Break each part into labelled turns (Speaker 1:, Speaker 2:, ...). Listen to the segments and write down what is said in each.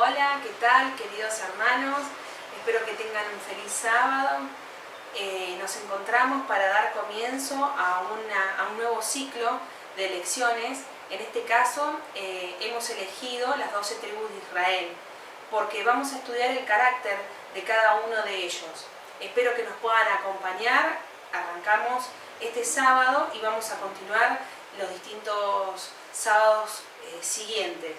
Speaker 1: Hola, ¿qué tal, queridos hermanos? Espero que tengan un feliz sábado. Nos encontramos para dar comienzo a un nuevo ciclo de lecciones. En este caso, hemos elegido las 12 tribus de Israel, porque vamos a estudiar el carácter de cada uno de ellos. Espero que nos puedan acompañar. Arrancamos este sábado y vamos a continuar los distintos sábados siguientes.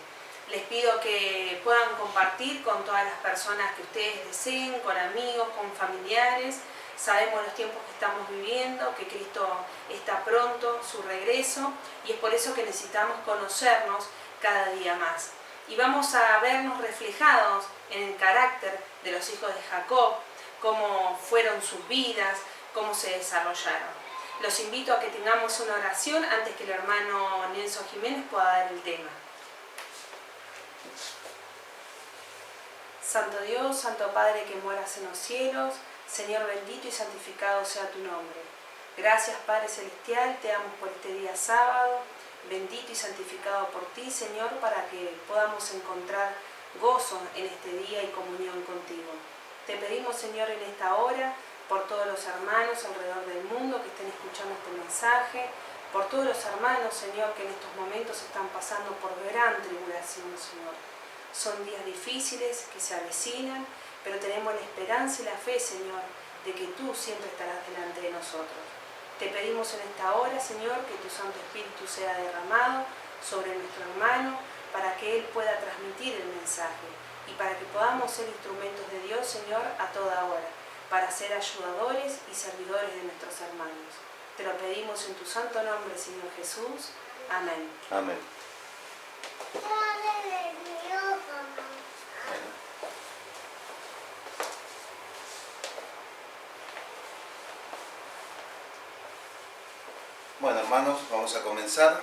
Speaker 1: Les pido que puedan compartir con todas las personas que ustedes deseen, con amigos, con familiares. Sabemos los tiempos que estamos viviendo, que Cristo está pronto, su regreso, y es por eso que necesitamos conocernos cada día más. Y vamos a vernos reflejados en el carácter de los hijos de Jacob, cómo fueron sus vidas, cómo se desarrollaron. Los invito a que tengamos una oración antes que el hermano Nelson Jiménez pueda dar el tema. Santo Dios, Santo Padre que moras en los cielos, Señor bendito y santificado sea tu nombre. Gracias Padre Celestial, te damos por este día sábado, bendito y santificado por ti, Señor, para que podamos encontrar gozo en este día y comunión contigo. Te pedimos, Señor, en esta hora, por todos los hermanos alrededor del mundo que estén escuchando este mensaje, por todos los hermanos, Señor, que en estos momentos están pasando por gran tribulación, Señor. Son días difíciles que se avecinan, pero tenemos la esperanza y la fe, Señor, de que tú siempre estarás delante de nosotros. Te pedimos en esta hora, Señor, que tu Santo Espíritu sea derramado sobre nuestro hermano para que él pueda transmitir el mensaje y para que podamos ser instrumentos de Dios, Señor, a toda hora, para ser ayudadores y servidores de nuestros hermanos. Te lo pedimos en tu santo nombre, Señor Jesús. Amén.
Speaker 2: Amén. Bueno, hermanos, vamos a comenzar.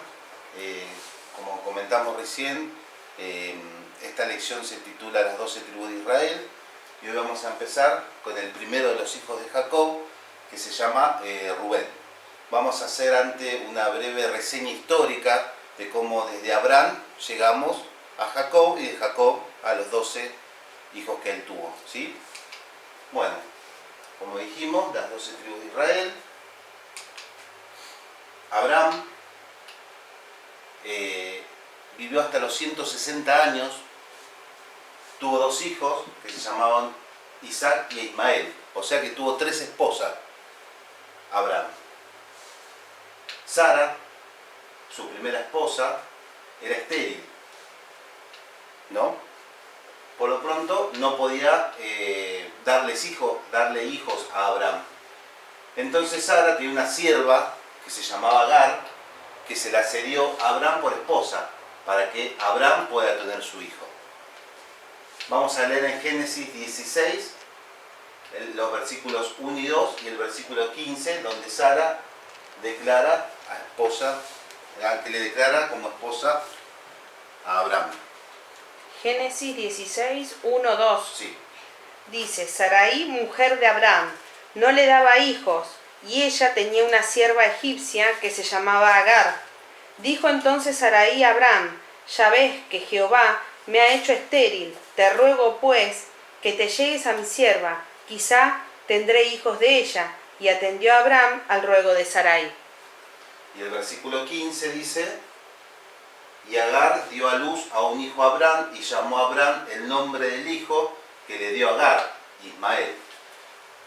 Speaker 2: Como comentamos recién, esta lección se titula Las 12 tribus de Israel y hoy vamos a empezar con el primero de los hijos de Jacob, que se llama Rubén. Vamos a hacer ante una breve reseña histórica de cómo desde Abraham llegamos a Jacob y de Jacob a los 12 hijos que él tuvo, ¿sí? Bueno, como dijimos, las 12 tribus de Israel. Abraham vivió hasta los 160 años, tuvo 2 hijos que se llamaban Isaac y Ismael, o sea que tuvo 3 esposas, Abraham. Sara, su primera esposa, era estéril, ¿no? Por lo pronto no podía darle hijos a Abraham. Entonces Sara tenía una sierva que se llamaba Agar, que se la cedió a Abraham por esposa, para que Abraham pueda tener su hijo. Vamos a leer en Génesis 16, los versículos 1 y 2 y el versículo 15, donde Sara declara que le declara como esposa a Abraham.
Speaker 1: Génesis 16, 1, 2.
Speaker 2: Sí.
Speaker 1: Dice, Sarai, mujer de Abraham, no le daba hijos, y ella tenía una sierva egipcia que se llamaba Agar. Dijo entonces Sarai a Abraham, ya ves que Jehová me ha hecho estéril, te ruego pues que te llegues a mi sierva, quizá tendré hijos de ella. Y atendió a Abraham al ruego de Sarai.
Speaker 2: Y el versículo 15 dice, y Agar dio a luz a un hijo a Abraham y llamó a Abraham el nombre del hijo que le dio a Agar, Ismael.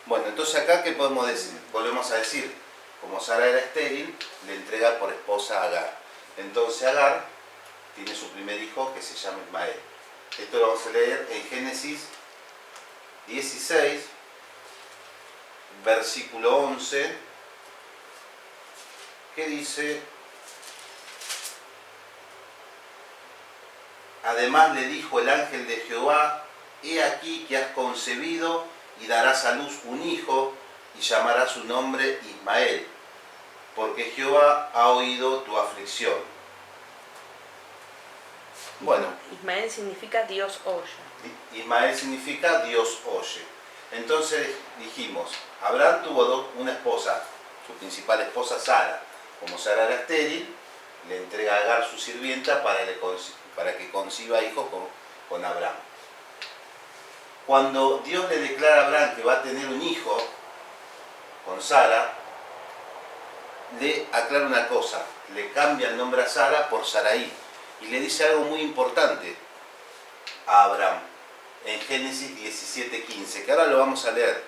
Speaker 2: Bueno, entonces acá, ¿qué podemos decir? Volvemos a decir, como Sara era estéril, le entrega por esposa a Agar. Entonces Agar tiene su primer hijo que se llama Ismael. Esto lo vamos a leer en Génesis 16, versículo 11, que dice, además le dijo el ángel de Jehová, he aquí que has concebido y darás a luz un hijo y llamarás su nombre Ismael, porque Jehová ha oído tu aflicción. Bueno,
Speaker 1: Ismael significa Dios oye.
Speaker 2: Ismael significa Dios oye. Entonces dijimos, Abraham tuvo una esposa, su principal esposa Sara. Como Sara era estéril, le entrega a Agar su sirvienta para que conciba hijos con Abraham. Cuando Dios le declara a Abraham que va a tener un hijo con Sara, le aclara una cosa, le cambia el nombre a Sara por Sarai y le dice algo muy importante a Abraham en Génesis 17:15, que ahora lo vamos a leer.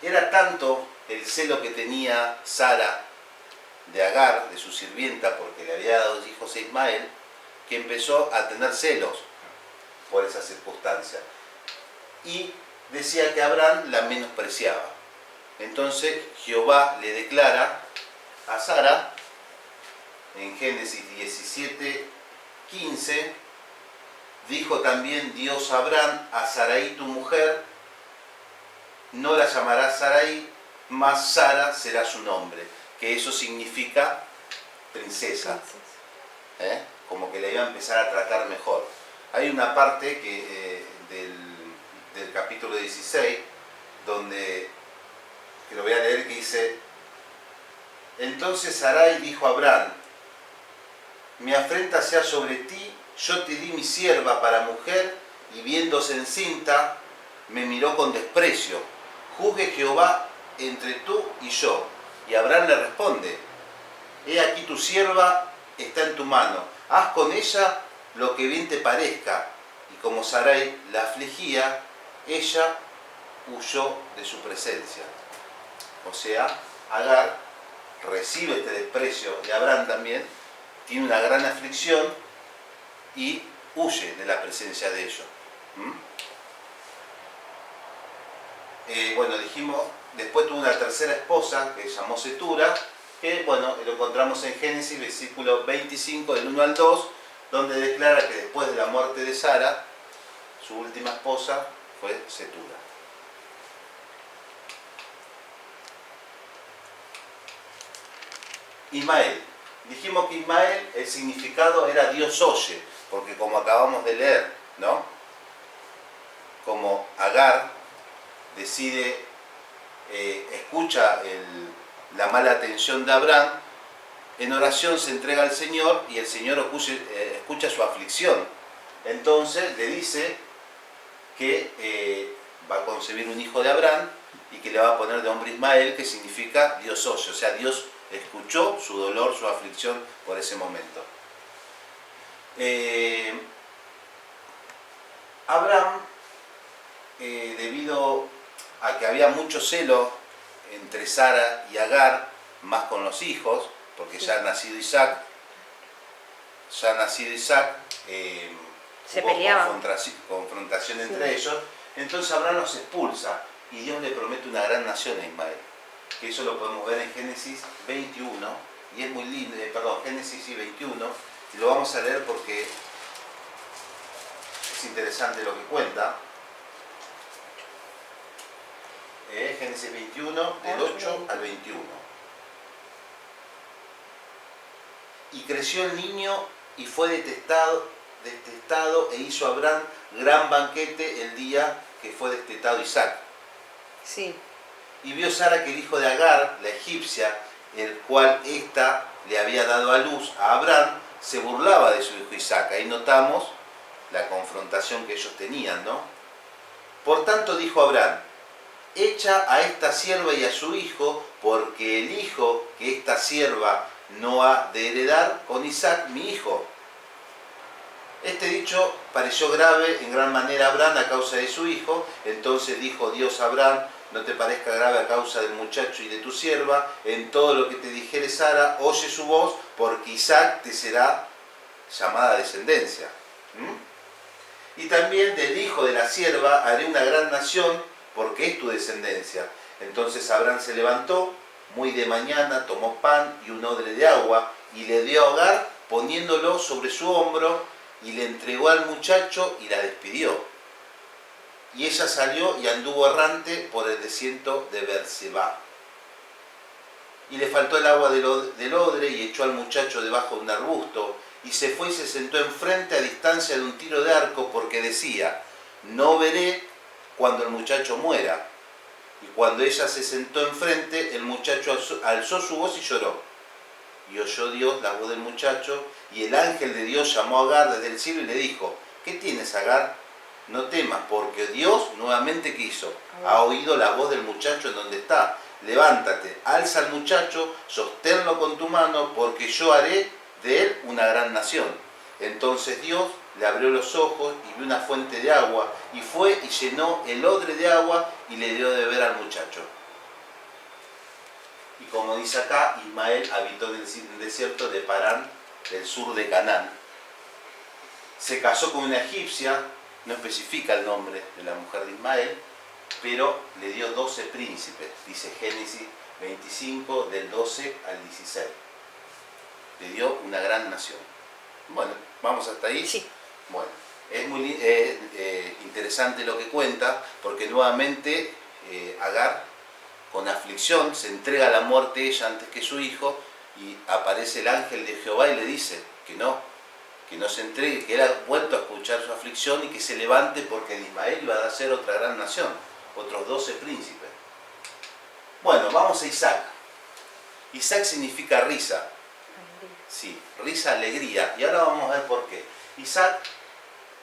Speaker 2: Era tanto el celo que tenía Sara de Agar, de su sirvienta, porque le había dado hijos a Ismael, que empezó a tener celos por esa circunstancia. Y decía que Abraham la menospreciaba. Entonces Jehová le declara a Sara, en Génesis 17:15, dijo también Dios a Abraham, a Sarai tu mujer, no la llamarás Sarai, mas Sara será su nombre, que eso significa princesa. Como que le iba a empezar a tratar mejor. Hay una parte del capítulo 16, donde, que lo voy a leer, que dice: entonces Sarai dijo a Abraham, mi afrenta sea sobre ti, yo te di mi sierva para mujer, y viéndose encinta, me miró con desprecio. Juzgue Jehová entre tú y yo. Y Abraham le responde, he aquí tu sierva está en tu mano, haz con ella lo que bien te parezca. Y como Sarai la afligía, ella huyó de su presencia. O sea, Agar recibe este desprecio de Abraham también, tiene una gran aflicción y huye de la presencia de ellos. Bueno, dijimos, después tuvo una tercera esposa que se llamó Setura, que bueno, lo encontramos en Génesis, versículo 25, del 1 al 2, donde declara que después de la muerte de Sara, su última esposa fue Setura. Ismael. Dijimos que Ismael, el significado era Dios oye, porque como acabamos de leer, ¿no? Como Agar decide, escucha la mala atención de Abraham, en oración se entrega al Señor y el Señor escucha su aflicción. Entonces le dice que va a concebir un hijo de Abraham y que le va a poner de nombre Ismael, que significa Dios oye, o sea, Dios escuchó su dolor, su aflicción por ese momento. Abraham, debido a que había mucho celo entre Sara y Agar, más con los hijos, porque ya ha nacido Isaac,
Speaker 1: se
Speaker 2: hubo
Speaker 1: peleaban.
Speaker 2: confrontación entre ellos, entonces Abraham los expulsa y Dios le promete una gran nación a Ismael, que eso lo podemos ver en Génesis 21, y es muy lindo, Génesis 21, y lo vamos a leer porque es interesante lo que cuenta. Génesis 21, del 8 al 21. Y creció el niño y fue detestado e hizo Abraham gran banquete el día que fue destetado Isaac.
Speaker 1: Sí.
Speaker 2: Y vio Sara que el hijo de Agar, la egipcia, el cual ésta le había dado a luz a Abraham, se burlaba de su hijo Isaac. Ahí notamos la confrontación que ellos tenían, ¿no? Por tanto dijo Abraham, echa a esta sierva y a su hijo, porque el hijo que esta sierva no ha de heredar con Isaac mi hijo. Este dicho pareció grave en gran manera a Abraham a causa de su hijo. Entonces dijo Dios a Abraham, no te parezca grave a causa del muchacho y de tu sierva, en todo lo que te dijere Sara, oye su voz, porque Isaac te será llamada descendencia. Y también del hijo de la sierva haré una gran nación, porque es tu descendencia. Entonces Abraham se levantó muy de mañana, tomó pan y un odre de agua, y le dio a Agar, poniéndolo sobre su hombro, y le entregó al muchacho y la despidió. Y ella salió y anduvo errante por el desierto de Beerseba. Y le faltó el agua del odre y echó al muchacho debajo de un arbusto, y se fue y se sentó enfrente a distancia de un tiro de arco, porque decía, no veré cuando el muchacho muera. Y cuando ella se sentó enfrente, el muchacho alzó su voz y lloró. Y oyó Dios la voz del muchacho, y el ángel de Dios llamó a Agar desde el cielo y le dijo, ¿qué tienes, Agar? no temas, porque Dios nuevamente, ¿qué hizo? Ha oído la voz del muchacho en donde está. Levántate, alza al muchacho, sosténlo con tu mano, porque yo haré de él una gran nación. Entonces Dios le abrió los ojos y vio una fuente de agua, y fue y llenó el odre de agua y le dio de beber al muchacho. Y como dice acá, Ismael habitó en el desierto de Parán, del sur de Canaán. Se casó con una egipcia, no especifica el nombre de la mujer de Ismael, pero le dio 12 príncipes, dice Génesis 25, del 12 al 16. Le dio una gran nación. Bueno, ¿vamos hasta ahí?
Speaker 1: Sí.
Speaker 2: Bueno, es muy interesante lo que cuenta, porque nuevamente Agar, con aflicción, se entrega a la muerte ella antes que su hijo, y aparece el ángel de Jehová y le dice que no se entregue, que él ha vuelto a escuchar su aflicción y que se levante, porque de Ismael iba a ser otra gran nación, otros 12 príncipes. Bueno, vamos a Isaac. Isaac significa risa. Sí, risa, alegría. Y ahora vamos a ver por qué. Isaac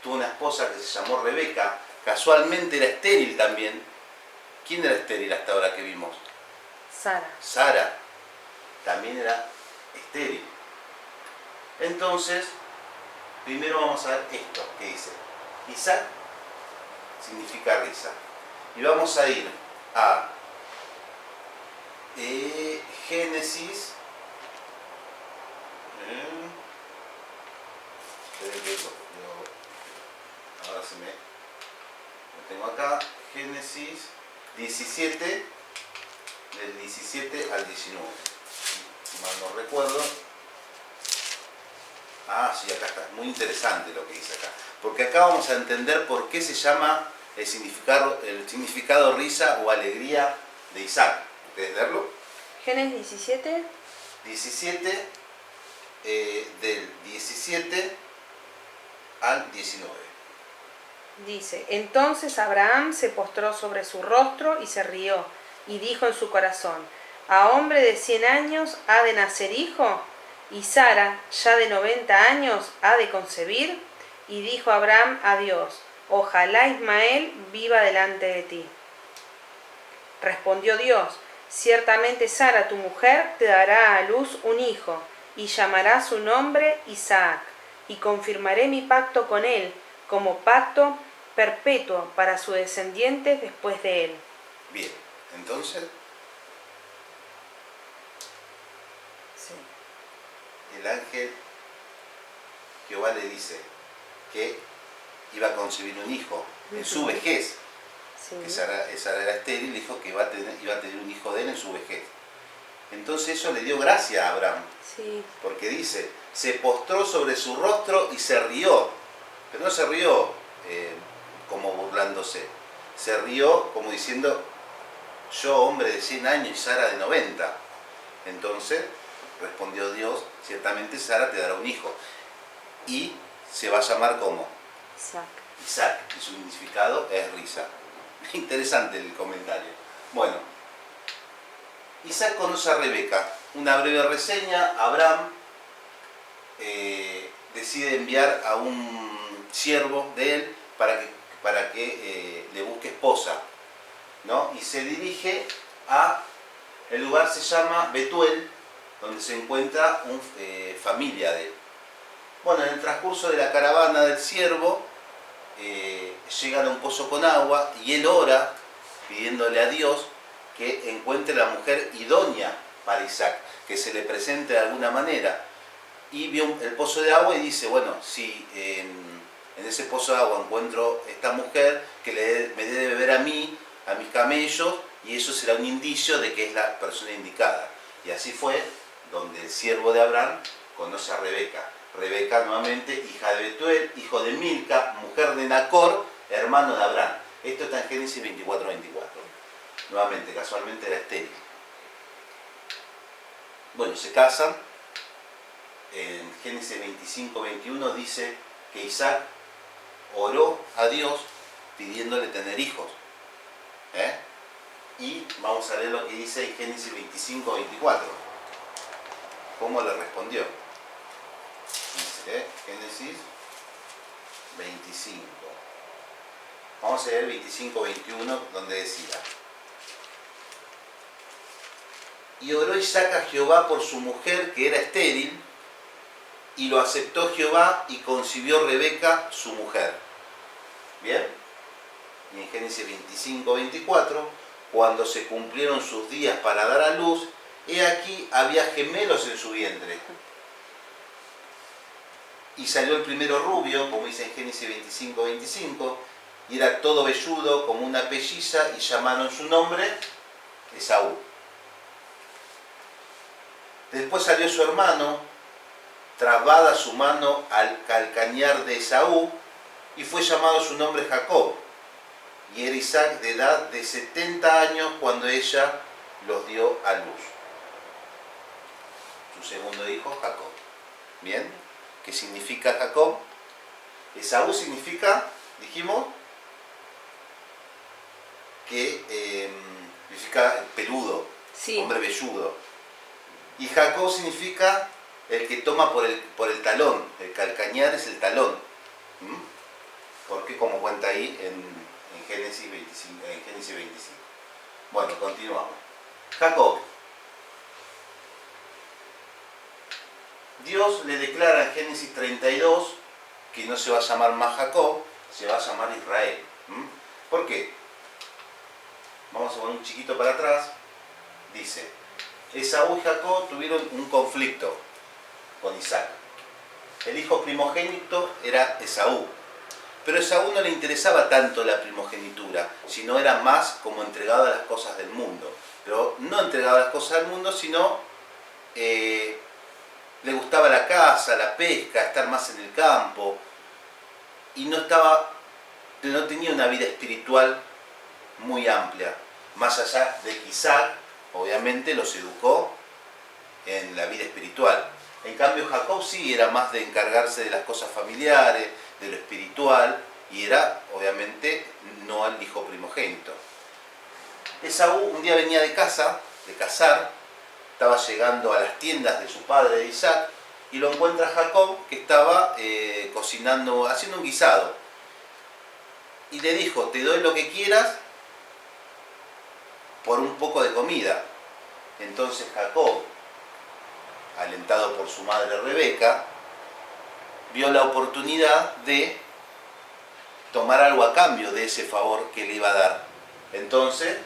Speaker 2: tuvo una esposa que se llamó Rebeca, casualmente era estéril también. ¿Quién era estéril hasta ahora que vimos?
Speaker 1: Sara.
Speaker 2: Sara también era estéril. Entonces, primero vamos a ver esto que dice. Isaac significa risa. Y vamos a ir a Génesis. Ahora se me lo tengo acá. Génesis 17, del 17 al 19. Si mal no recuerdo. Ah, sí, acá está. Muy interesante lo que dice acá. Porque acá vamos a entender por qué se llama el significado risa o alegría de Isaac. ¿Ustedes leerlo?
Speaker 1: Génesis 17.
Speaker 2: 17, del 17 al 19.
Speaker 1: Dice, entonces Abraham se postró sobre su rostro y se rió, y dijo en su corazón, ¿a hombre de 100 años ha de nacer hijo? ¿Y Sara, ya de 90 años, ha de concebir? Y dijo Abraham a Dios, ojalá Ismael viva delante de ti. Respondió Dios, ciertamente Sara, tu mujer, te dará a luz un hijo, y llamará su nombre Isaac, y confirmaré mi pacto con él, como pacto perpetuo para sus descendientes después de él.
Speaker 2: Bien, entonces,
Speaker 1: Sí.
Speaker 2: el ángel Jehová le dice que iba a concebir un hijo en su vejez,
Speaker 1: Sí.
Speaker 2: que Sara era estéril, dijo que iba a tener un hijo de él en su vejez. Entonces eso le dio gracia a Abraham,
Speaker 1: Sí.
Speaker 2: porque dice, se postró sobre su rostro y se rió, pero no se rió como burlándose, se rió como diciendo, yo hombre de 100 años y Sara de 90. Entonces respondió Dios, ciertamente Sara te dará un hijo, y se va a llamar como
Speaker 1: Isaac.
Speaker 2: Isaac, y su significado es risa. Interesante el comentario. Bueno, Isaac conoce a Rebeca. Una breve reseña. Abraham decide enviar a un siervo de él para que le busque esposa, ¿no? Y se dirige a, el lugar se llama Betuel, donde se encuentra una familia de él. Bueno, en el transcurso de la caravana del siervo, llegan a un pozo con agua y él ora pidiéndole a Dios que encuentre la mujer idónea para Isaac, que se le presente de alguna manera. Y vio el pozo de agua y dice, bueno, si en ese pozo de agua encuentro esta mujer, que me dé de beber a mí, a mis camellos, y eso será un indicio de que es la persona indicada. Y así fue donde el siervo de Abraham conoce a Rebeca. Rebeca, nuevamente, hija de Betuel, hijo de Milca, mujer de Nacor, hermano de Abraham. Esto está en Génesis 24-24. Nuevamente, casualmente era estéril. Bueno, se casan. En Génesis 25-21 dice que Isaac oró a Dios pidiéndole tener hijos. Y vamos a leer lo que dice en Génesis 25-24. ¿Cómo le respondió? Dice Génesis 25. Vamos a leer 25-21, donde decía: y oró Isaac a Jehová por su mujer, que era estéril, y lo aceptó Jehová, y concibió Rebeca, su mujer. ¿Bien? Y en Génesis 25-24, cuando se cumplieron sus días para dar a luz, he aquí había gemelos en su vientre. Y salió el primero rubio, como dice en Génesis 25-25, y era todo velludo como una pelliza, y llamaron su nombre Esaú. Después salió su hermano, trabada su mano al calcañar de Esaú, y fue llamado su nombre Jacob. Y era Isaac de edad de 70 años cuando ella los dio a luz. Su segundo hijo, Jacob. ¿Bien? ¿Qué significa Jacob? Esaú significa, dijimos, que significa peludo,
Speaker 1: Sí.
Speaker 2: hombre velludo. Y Jacob significa el que toma por el talón. El calcañar es el talón. Porque como cuenta ahí en Génesis 25. Bueno, continuamos. Jacob. Dios le declara en Génesis 32 que no se va a llamar más Jacob, se va a llamar Israel. ¿Por qué? Vamos a poner un chiquito para atrás. Dice: Esaú y Jacob tuvieron un conflicto con Isaac. El hijo primogénito era Esaú. Pero a Esaú no le interesaba tanto la primogenitura, sino era más como entregado a las cosas del mundo. Pero no entregado a las cosas del mundo, sino le gustaba la caza, la pesca, estar más en el campo. Y no tenía una vida espiritual muy amplia. Más allá de que Isaac, obviamente, los educó en la vida espiritual. En cambio, Jacob sí era más de encargarse de las cosas familiares, de lo espiritual, y era, obviamente, no el hijo primogénito. Esaú un día venía de cazar, estaba llegando a las tiendas de su padre, de Isaac, y lo encuentra Jacob, que estaba cocinando, haciendo un guisado. Y le dijo: te doy lo que quieras por un poco de comida. Entonces Jacob, alentado por su madre Rebeca, vio la oportunidad de tomar algo a cambio de ese favor que le iba a dar. Entonces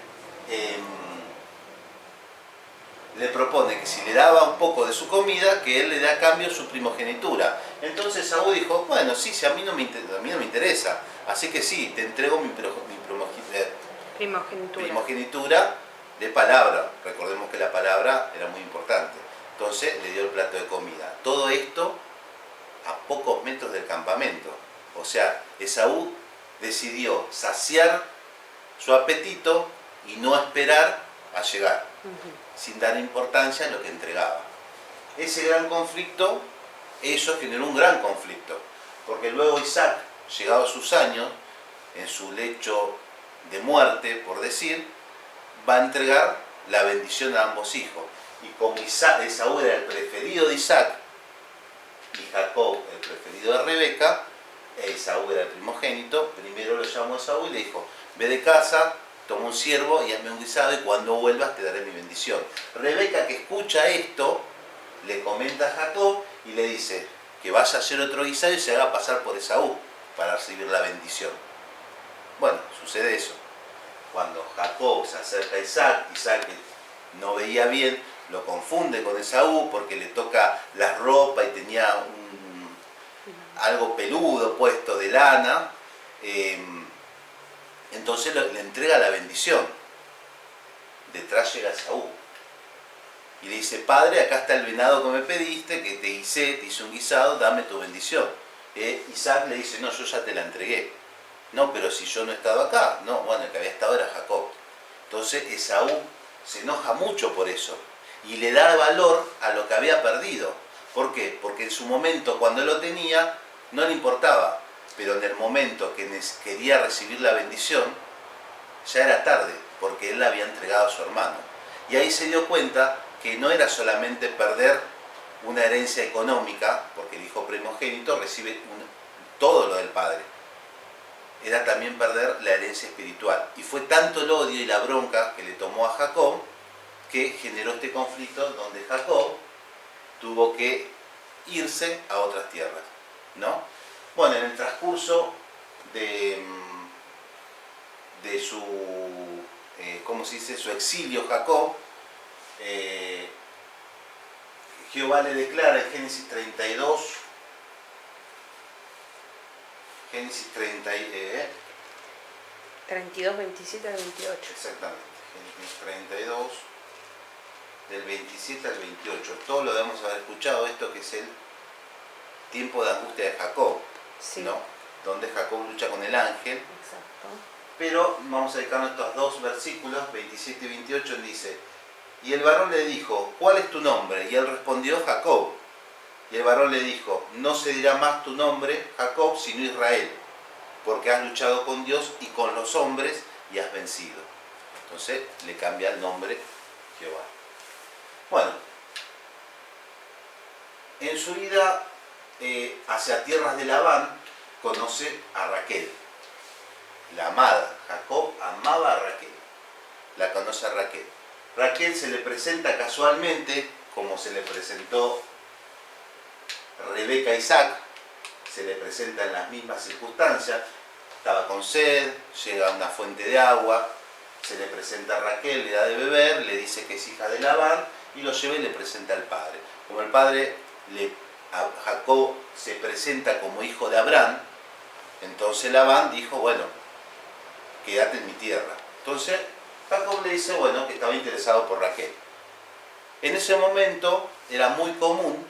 Speaker 2: le propone que si le daba un poco de su comida, que él le dé a cambio su primogenitura. Entonces Saúl dijo: bueno, sí, a mí no me interesa, así que sí, te entrego mi primogenitura de palabra. Recordemos que la palabra era muy importante. Entonces le dio el plato de comida. Todo esto a pocos metros del campamento. O sea, Esaú decidió saciar su apetito y no esperar a llegar, sin dar importancia a lo que entregaba. Ese gran conflicto, eso generó un gran conflicto, porque luego Isaac, llegado a sus años, en su lecho de muerte, por decir, va a entregar la bendición a ambos hijos. Y como Esaú era el preferido de Isaac y Jacob el preferido de Rebeca, Esaú era el primogénito, primero lo llamó Esaú y le dijo: ve de casa, toma un ciervo y hazme un guisado, y cuando vuelvas te daré mi bendición. Rebeca, que escucha esto, le comenta a Jacob y le dice que vaya a hacer otro guisado y se haga pasar por Esaú para recibir la bendición. Bueno, sucede eso. Cuando Jacob se acerca a Isaac, Isaac no veía bien, lo confunde con Esaú porque le toca la ropa y tenía algo peludo puesto de lana. Entonces le entrega la bendición. Detrás llega Esaú y le dice: padre, acá está el venado que me pediste, que te hice un guisado, dame tu bendición. Isaac le dice: no, yo ya te la entregué. No, pero si yo no he estado acá. No, bueno, el que había estado era Jacob. Entonces Esaú se enoja mucho por eso y le da valor a lo que había perdido. ¿Por qué? Porque en su momento, cuando lo tenía, no le importaba, pero en el momento que quería recibir la bendición, ya era tarde, porque él la había entregado a su hermano. Y ahí se dio cuenta que no era solamente perder una herencia económica, porque el hijo primogénito recibe todo lo del padre, era también perder la herencia espiritual. Y fue tanto el odio y la bronca que le tomó a Jacob que generó este conflicto donde Jacob tuvo que irse a otras tierras, ¿no? Bueno, en el transcurso de su, ¿cómo se dice?, su exilio Jacob, Jehová le declara en Génesis 32, Génesis
Speaker 1: 32, 27 al 28.
Speaker 2: Exactamente, Génesis 32, del 27 al 28. Todos lo debemos haber escuchado, esto que es el tiempo de angustia de Jacob,
Speaker 1: Sí.
Speaker 2: ¿no? Donde Jacob lucha con el ángel.
Speaker 1: Exacto.
Speaker 2: Pero vamos a dedicarnos a estos dos versículos, 27 y 28, dice: y el varón le dijo, ¿cuál es tu nombre? Y él respondió, Jacob. Y el varón le dijo, no se dirá más tu nombre, Jacob, sino Israel, porque has luchado con Dios y con los hombres y has vencido. Entonces le cambia el nombre Jehová. Bueno, en su ida hacia tierras de Labán, conoce a Raquel, la amada. Jacob amaba a Raquel, la conoce a Raquel. Raquel se le presenta casualmente, como se le presentó Rebeca a Isaac, se le presenta en las mismas circunstancias. Estaba con sed, llega a una fuente de agua, se le presenta a Raquel, le da de beber, le dice que es hija de Labán y lo lleva y le presenta al padre. Como el padre, a Jacob se presenta como hijo de Abraham, entonces Labán dijo, bueno, quédate en mi tierra. Entonces Jacob le dice, bueno, que estaba interesado por Raquel. En ese momento era muy común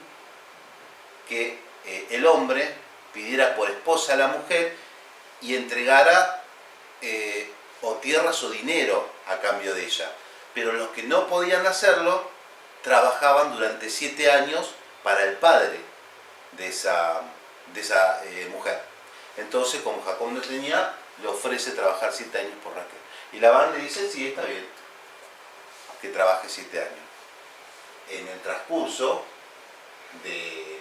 Speaker 2: que el hombre pidiera por esposa a la mujer y entregara o tierras o dinero a cambio de ella. Pero los que no podían hacerlo trabajaban durante 7 años para el padre de esa mujer. Entonces, como Jacob no tenía, le ofrece trabajar 7 años por Raquel. Y Labán le dice, sí, está bien, que trabaje 7 años. En el transcurso de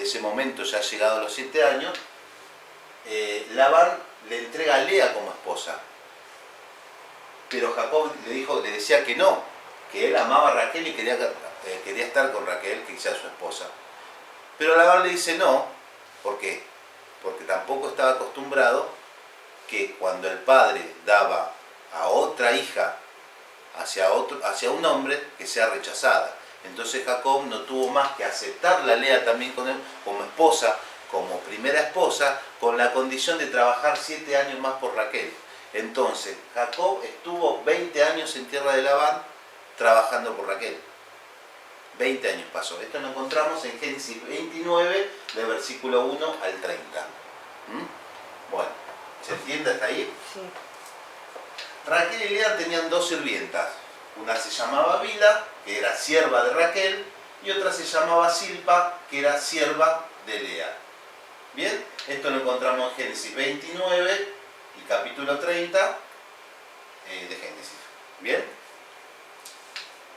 Speaker 2: ese momento, ya llegado a los 7 años, Labán le entrega a Lea como esposa. Pero Jacob le decía que no, que él amaba a Raquel y quería estar con Raquel, que sea su esposa. Pero Labán le dice no, ¿por qué? Porque tampoco estaba acostumbrado que cuando el padre daba a otra hija hacia un hombre, que sea rechazada. Entonces Jacob no tuvo más que aceptarla a Lea también con él como esposa, como primera esposa, con la condición de trabajar 7 años más por Raquel. Entonces Jacob estuvo 20 años en tierra de Labán trabajando por Raquel. 20 años pasó. Esto lo encontramos en Génesis 29, del versículo 1 al 30. Bueno, ¿se entiende hasta ahí?
Speaker 1: Sí.
Speaker 2: Raquel y Lea tenían 2 sirvientas. Una se llamaba Bila, que era sierva de Raquel, y otra se llamaba Silpa, que era sierva de Lea. Bien, esto lo encontramos en Génesis 29 y capítulo 30 de Génesis. Bien,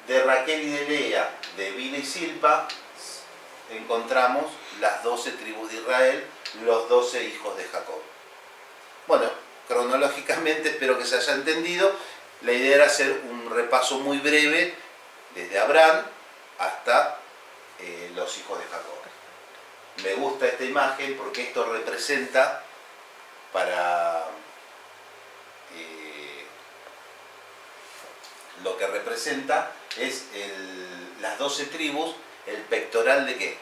Speaker 2: de Raquel y de Lea, de Bila y Silpa, encontramos las 12 tribus de Israel, los 12 hijos de Jacob. Bueno, cronológicamente espero que se haya entendido. La idea era hacer un repaso muy breve desde Abraham hasta los hijos de Jacob. Me gusta esta imagen porque esto representa lo que representa es las 12 tribus, el pectoral de ¿qué?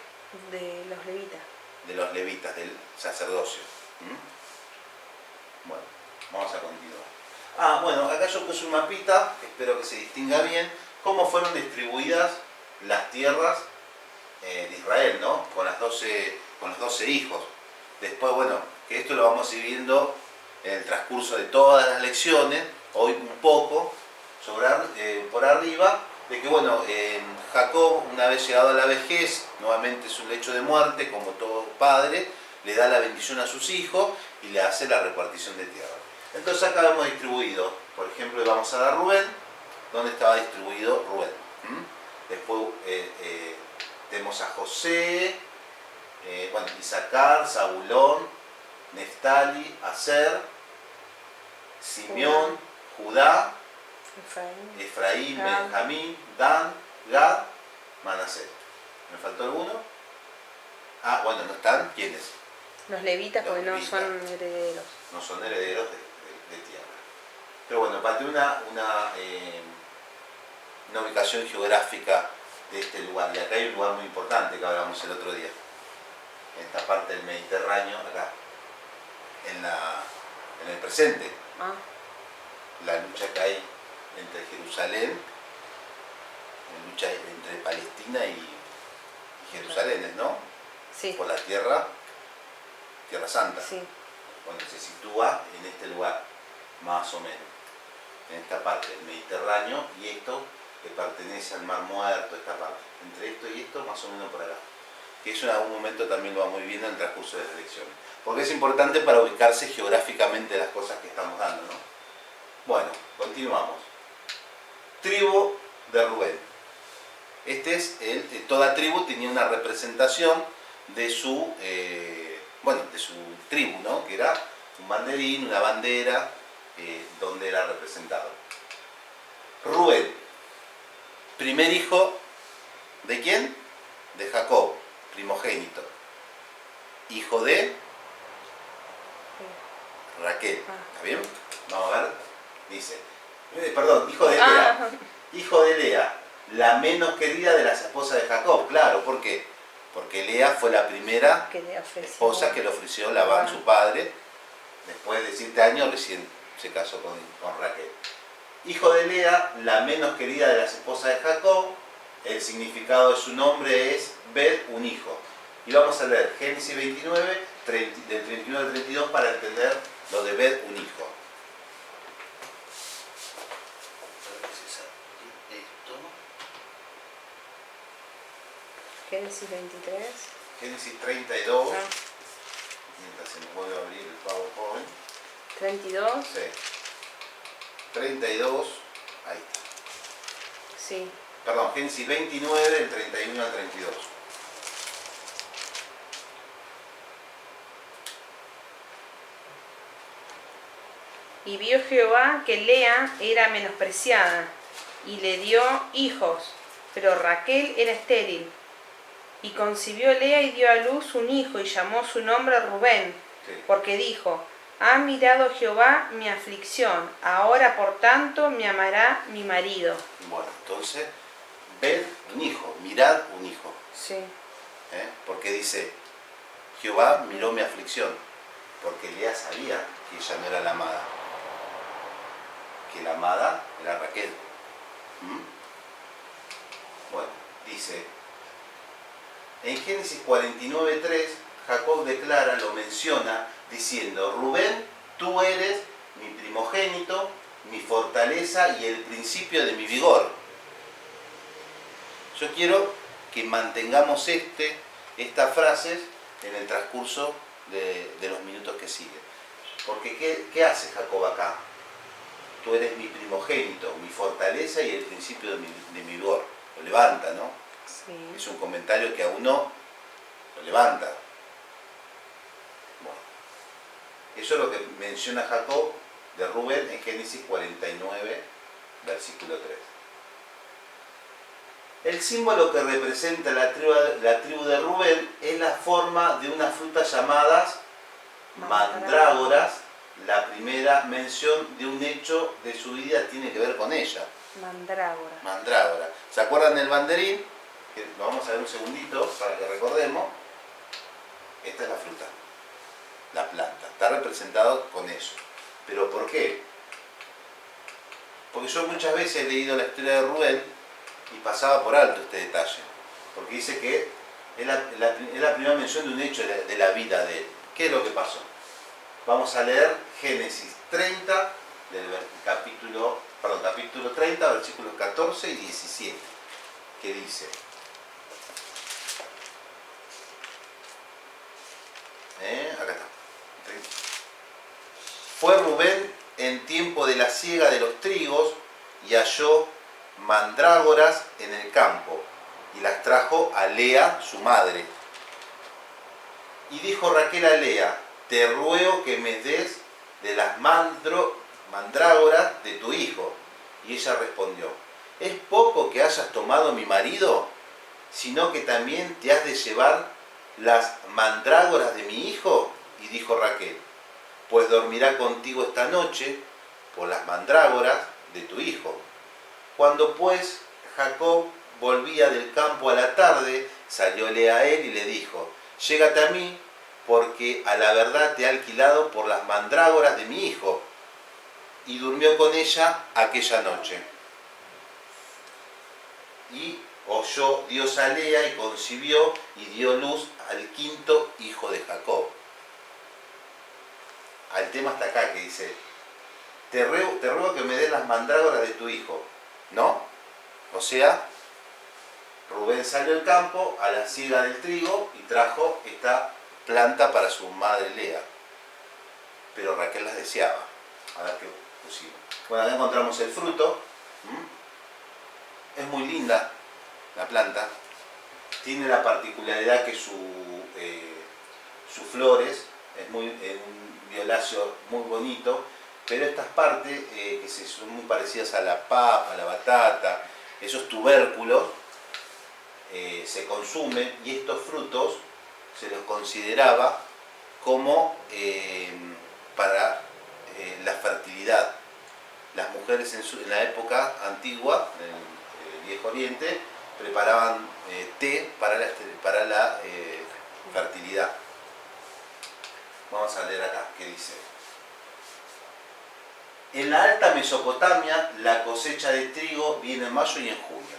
Speaker 1: De los levitas.
Speaker 2: De los levitas, del sacerdocio. Bueno, vamos a continuar. Bueno, acá yo puse un mapita, espero que se distinga bien, cómo fueron distribuidas las tierras de Israel, ¿no? Con los 12 hijos. Después, bueno, que esto lo vamos a ir viendo en el transcurso de todas las lecciones, hoy un poco, por arriba, de que, bueno, Jacob, una vez llegado a la vejez, nuevamente su lecho de muerte, como todo padre, le da la bendición a sus hijos y le hace la repartición de tierra. Entonces acá hemos distribuido, por ejemplo, le vamos a dar Rubén, ¿dónde estaba distribuido Rubén? Después tenemos a José, Isaacar, Zabulón, Neftali, Aser, Simeón, Judá, Efraín,
Speaker 1: Gad.
Speaker 2: Benjamín, Dan, Gad, Manasés. ¿Me faltó alguno? Ah, bueno, no están. ¿Quiénes?
Speaker 1: Los levitas,
Speaker 2: Los
Speaker 1: porque no
Speaker 2: levitas.
Speaker 1: son herederos.
Speaker 2: No son herederos de tierra. Pero bueno, para tener una ubicación geográfica de este lugar, y acá hay un lugar muy importante que hablamos el otro día, en esta parte del Mediterráneo, acá, en el presente,
Speaker 1: Ah,
Speaker 2: la lucha que hay entre Jerusalén, la lucha entre Palestina y Jerusalén, ¿no?
Speaker 1: sí,
Speaker 2: Por la Tierra Santa.
Speaker 1: sí.
Speaker 2: Bueno, se sitúa en este lugar, más o menos, en esta parte del Mediterráneo, y esto que pertenece al Mar Muerto, esta parte. Entre esto y esto, más o menos por acá. Que eso en algún momento también lo vamos viendo en el transcurso de las elecciones. Porque es importante para ubicarse geográficamente las cosas que estamos dando, ¿no? Bueno, continuamos. Tribu de Rubén. Toda tribu tenía una representación de su tribu, ¿no? Que era un banderín, una bandera, donde era representado. Rubén, primer hijo ¿de quién? De Jacob, primogénito. Hijo de Raquel. ¿Está bien? Vamos a ver. Dice, hijo de Lea. Hijo de Lea, la menos querida de las esposas de Jacob. Claro, ¿por qué? Porque Lea fue la primera esposa que le ofreció Labán, su padre. Después de 7 años recién se casó con Raquel. Hijo de Lea, la menos querida de las esposas de Jacob. El significado de su nombre es ver un hijo. Y vamos a leer Génesis 29, del 31 al 32 para entender lo de ver un hijo.
Speaker 1: Génesis 23.
Speaker 2: Génesis 32. Mientras se me vuelve a abrir el PowerPoint.
Speaker 1: 32.
Speaker 2: Sí. 32. Ahí está.
Speaker 1: Sí.
Speaker 2: Perdón, Génesis 29, del 31 al 32.
Speaker 1: Y vio Jehová que Lea era menospreciada, y le dio hijos, pero Raquel era estéril. Y concibió Lea y dio a luz un hijo, y llamó su nombre Rubén, porque dijo: ha mirado Jehová mi aflicción, ahora por tanto me amará mi marido.
Speaker 2: Bueno, entonces, ved un hijo, mirad un hijo.
Speaker 1: Sí.
Speaker 2: Porque dice, Jehová miró mi aflicción, porque Lea sabía que ella no era la amada, que la amada era Raquel. Bueno, dice, en Génesis 49:3, Jacob declara, lo menciona, diciendo: Rubén, tú eres mi primogénito, mi fortaleza y el principio de mi vigor. Yo quiero que mantengamos estas frases en el transcurso de los minutos que siguen. Porque ¿qué hace Jacob acá? Tú eres mi primogénito, mi fortaleza y el principio de mi vigor. Lo levanta, ¿no?
Speaker 1: Sí.
Speaker 2: Es un comentario que a uno lo levanta. Bueno, eso es lo que menciona Jacob de Rubén en Génesis 49, versículo 3. El símbolo que representa la tribu de Rubén es la forma de unas frutas llamadas mandrágoras. La primera mención de un hecho de su vida tiene que ver con ella.
Speaker 1: Mandrágora.
Speaker 2: Mandrágora. ¿Se acuerdan del banderín? Que lo vamos a ver un segundito para que recordemos. Esta es la fruta, la planta. Está representado con eso. ¿Pero por qué? Porque yo muchas veces he leído la historia de Rubén y pasaba por alto este detalle. Porque dice que es la primera mención de un hecho de la vida de él. ¿Qué es lo que pasó? Vamos a leer Génesis 30, capítulo 30, versículos 14 y 17, que dice: acá está. Fue Rubén en tiempo de la siega de los trigos y halló mandrágoras en el campo, y las trajo a Lea, su madre. Y dijo Raquel a Lea: te ruego que me des de las mandrágoras de tu hijo. Y ella respondió, ¿es poco que hayas tomado mi marido? ¿Sino que también te has de llevar las mandrágoras de mi hijo? Y dijo Raquel, pues dormirá contigo esta noche por las mandrágoras de tu hijo. Cuando pues Jacob volvía del campo a la tarde, salió Lea a él y le dijo, llégate a mí, porque a la verdad te he alquilado por las mandrágoras de mi hijo. Y durmió con ella aquella noche. Y oyó Dios a Lea y concibió y dio luz al quinto hijo de Jacob. Al tema hasta acá que dice, te ruego que me des las mandrágoras de tu hijo, ¿no? O sea, Rubén salió al campo a la siega del trigo y trajo esta planta para su madre Lea. Pero Raquel las deseaba. A ver qué pusimos. Bueno, acá encontramos el fruto. Es muy linda la planta. Tiene la particularidad que sus flores es un violáceo muy bonito, pero estas partes que son muy parecidas a la papa, a la batata, esos tubérculos se consumen y estos frutos se los consideraba como para la fertilidad. Las mujeres en la época antigua, en el Viejo Oriente, preparaban té para la fertilidad. Vamos a leer acá, ¿qué dice? En la alta Mesopotamia, la cosecha de trigo viene en mayo y en junio.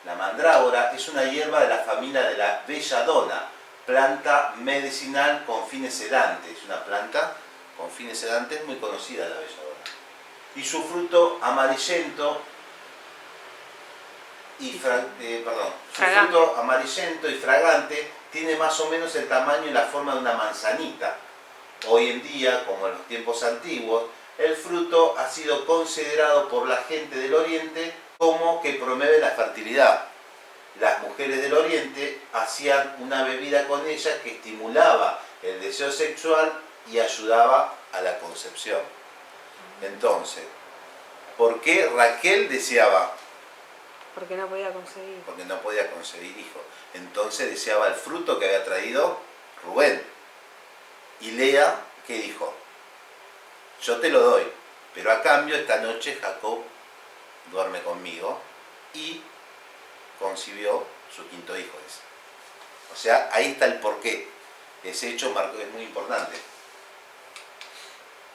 Speaker 2: La mandrágora es una hierba de la familia de la belladona, planta medicinal con fines sedantes. Es una planta con fines sedantes muy conocida, la belladona. Y su fruto amarillento y fruto amarillento y fragante tiene más o menos el tamaño y la forma de una manzanita. Hoy en día, como en los tiempos antiguos, el fruto ha sido considerado por la gente del Oriente como que promueve la fertilidad. Las mujeres del Oriente hacían una bebida con ella que estimulaba el deseo sexual y ayudaba a la concepción. Entonces, ¿por qué Raquel deseaba?
Speaker 1: Porque no podía conseguir.
Speaker 2: Porque no podía conseguir hijo. Entonces deseaba el fruto que había traído Rubén. Y Lea, ¿qué dijo? Yo te lo doy, pero a cambio esta noche Jacob duerme conmigo y concibió su quinto hijo. O sea, ahí está el porqué. Ese hecho es muy importante.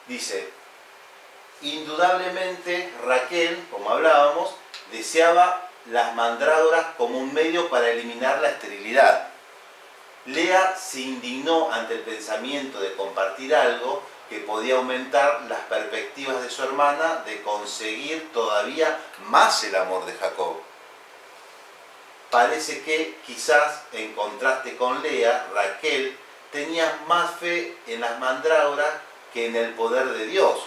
Speaker 2: Dice, indudablemente Raquel, como hablábamos, deseaba las mandrágoras como un medio para eliminar la esterilidad. Lea se indignó ante el pensamiento de compartir algo que podía aumentar las perspectivas de su hermana de conseguir todavía más el amor de Jacob. Parece que quizás en contraste con Lea, Raquel tenía más fe en las mandrágoras que en el poder de Dios.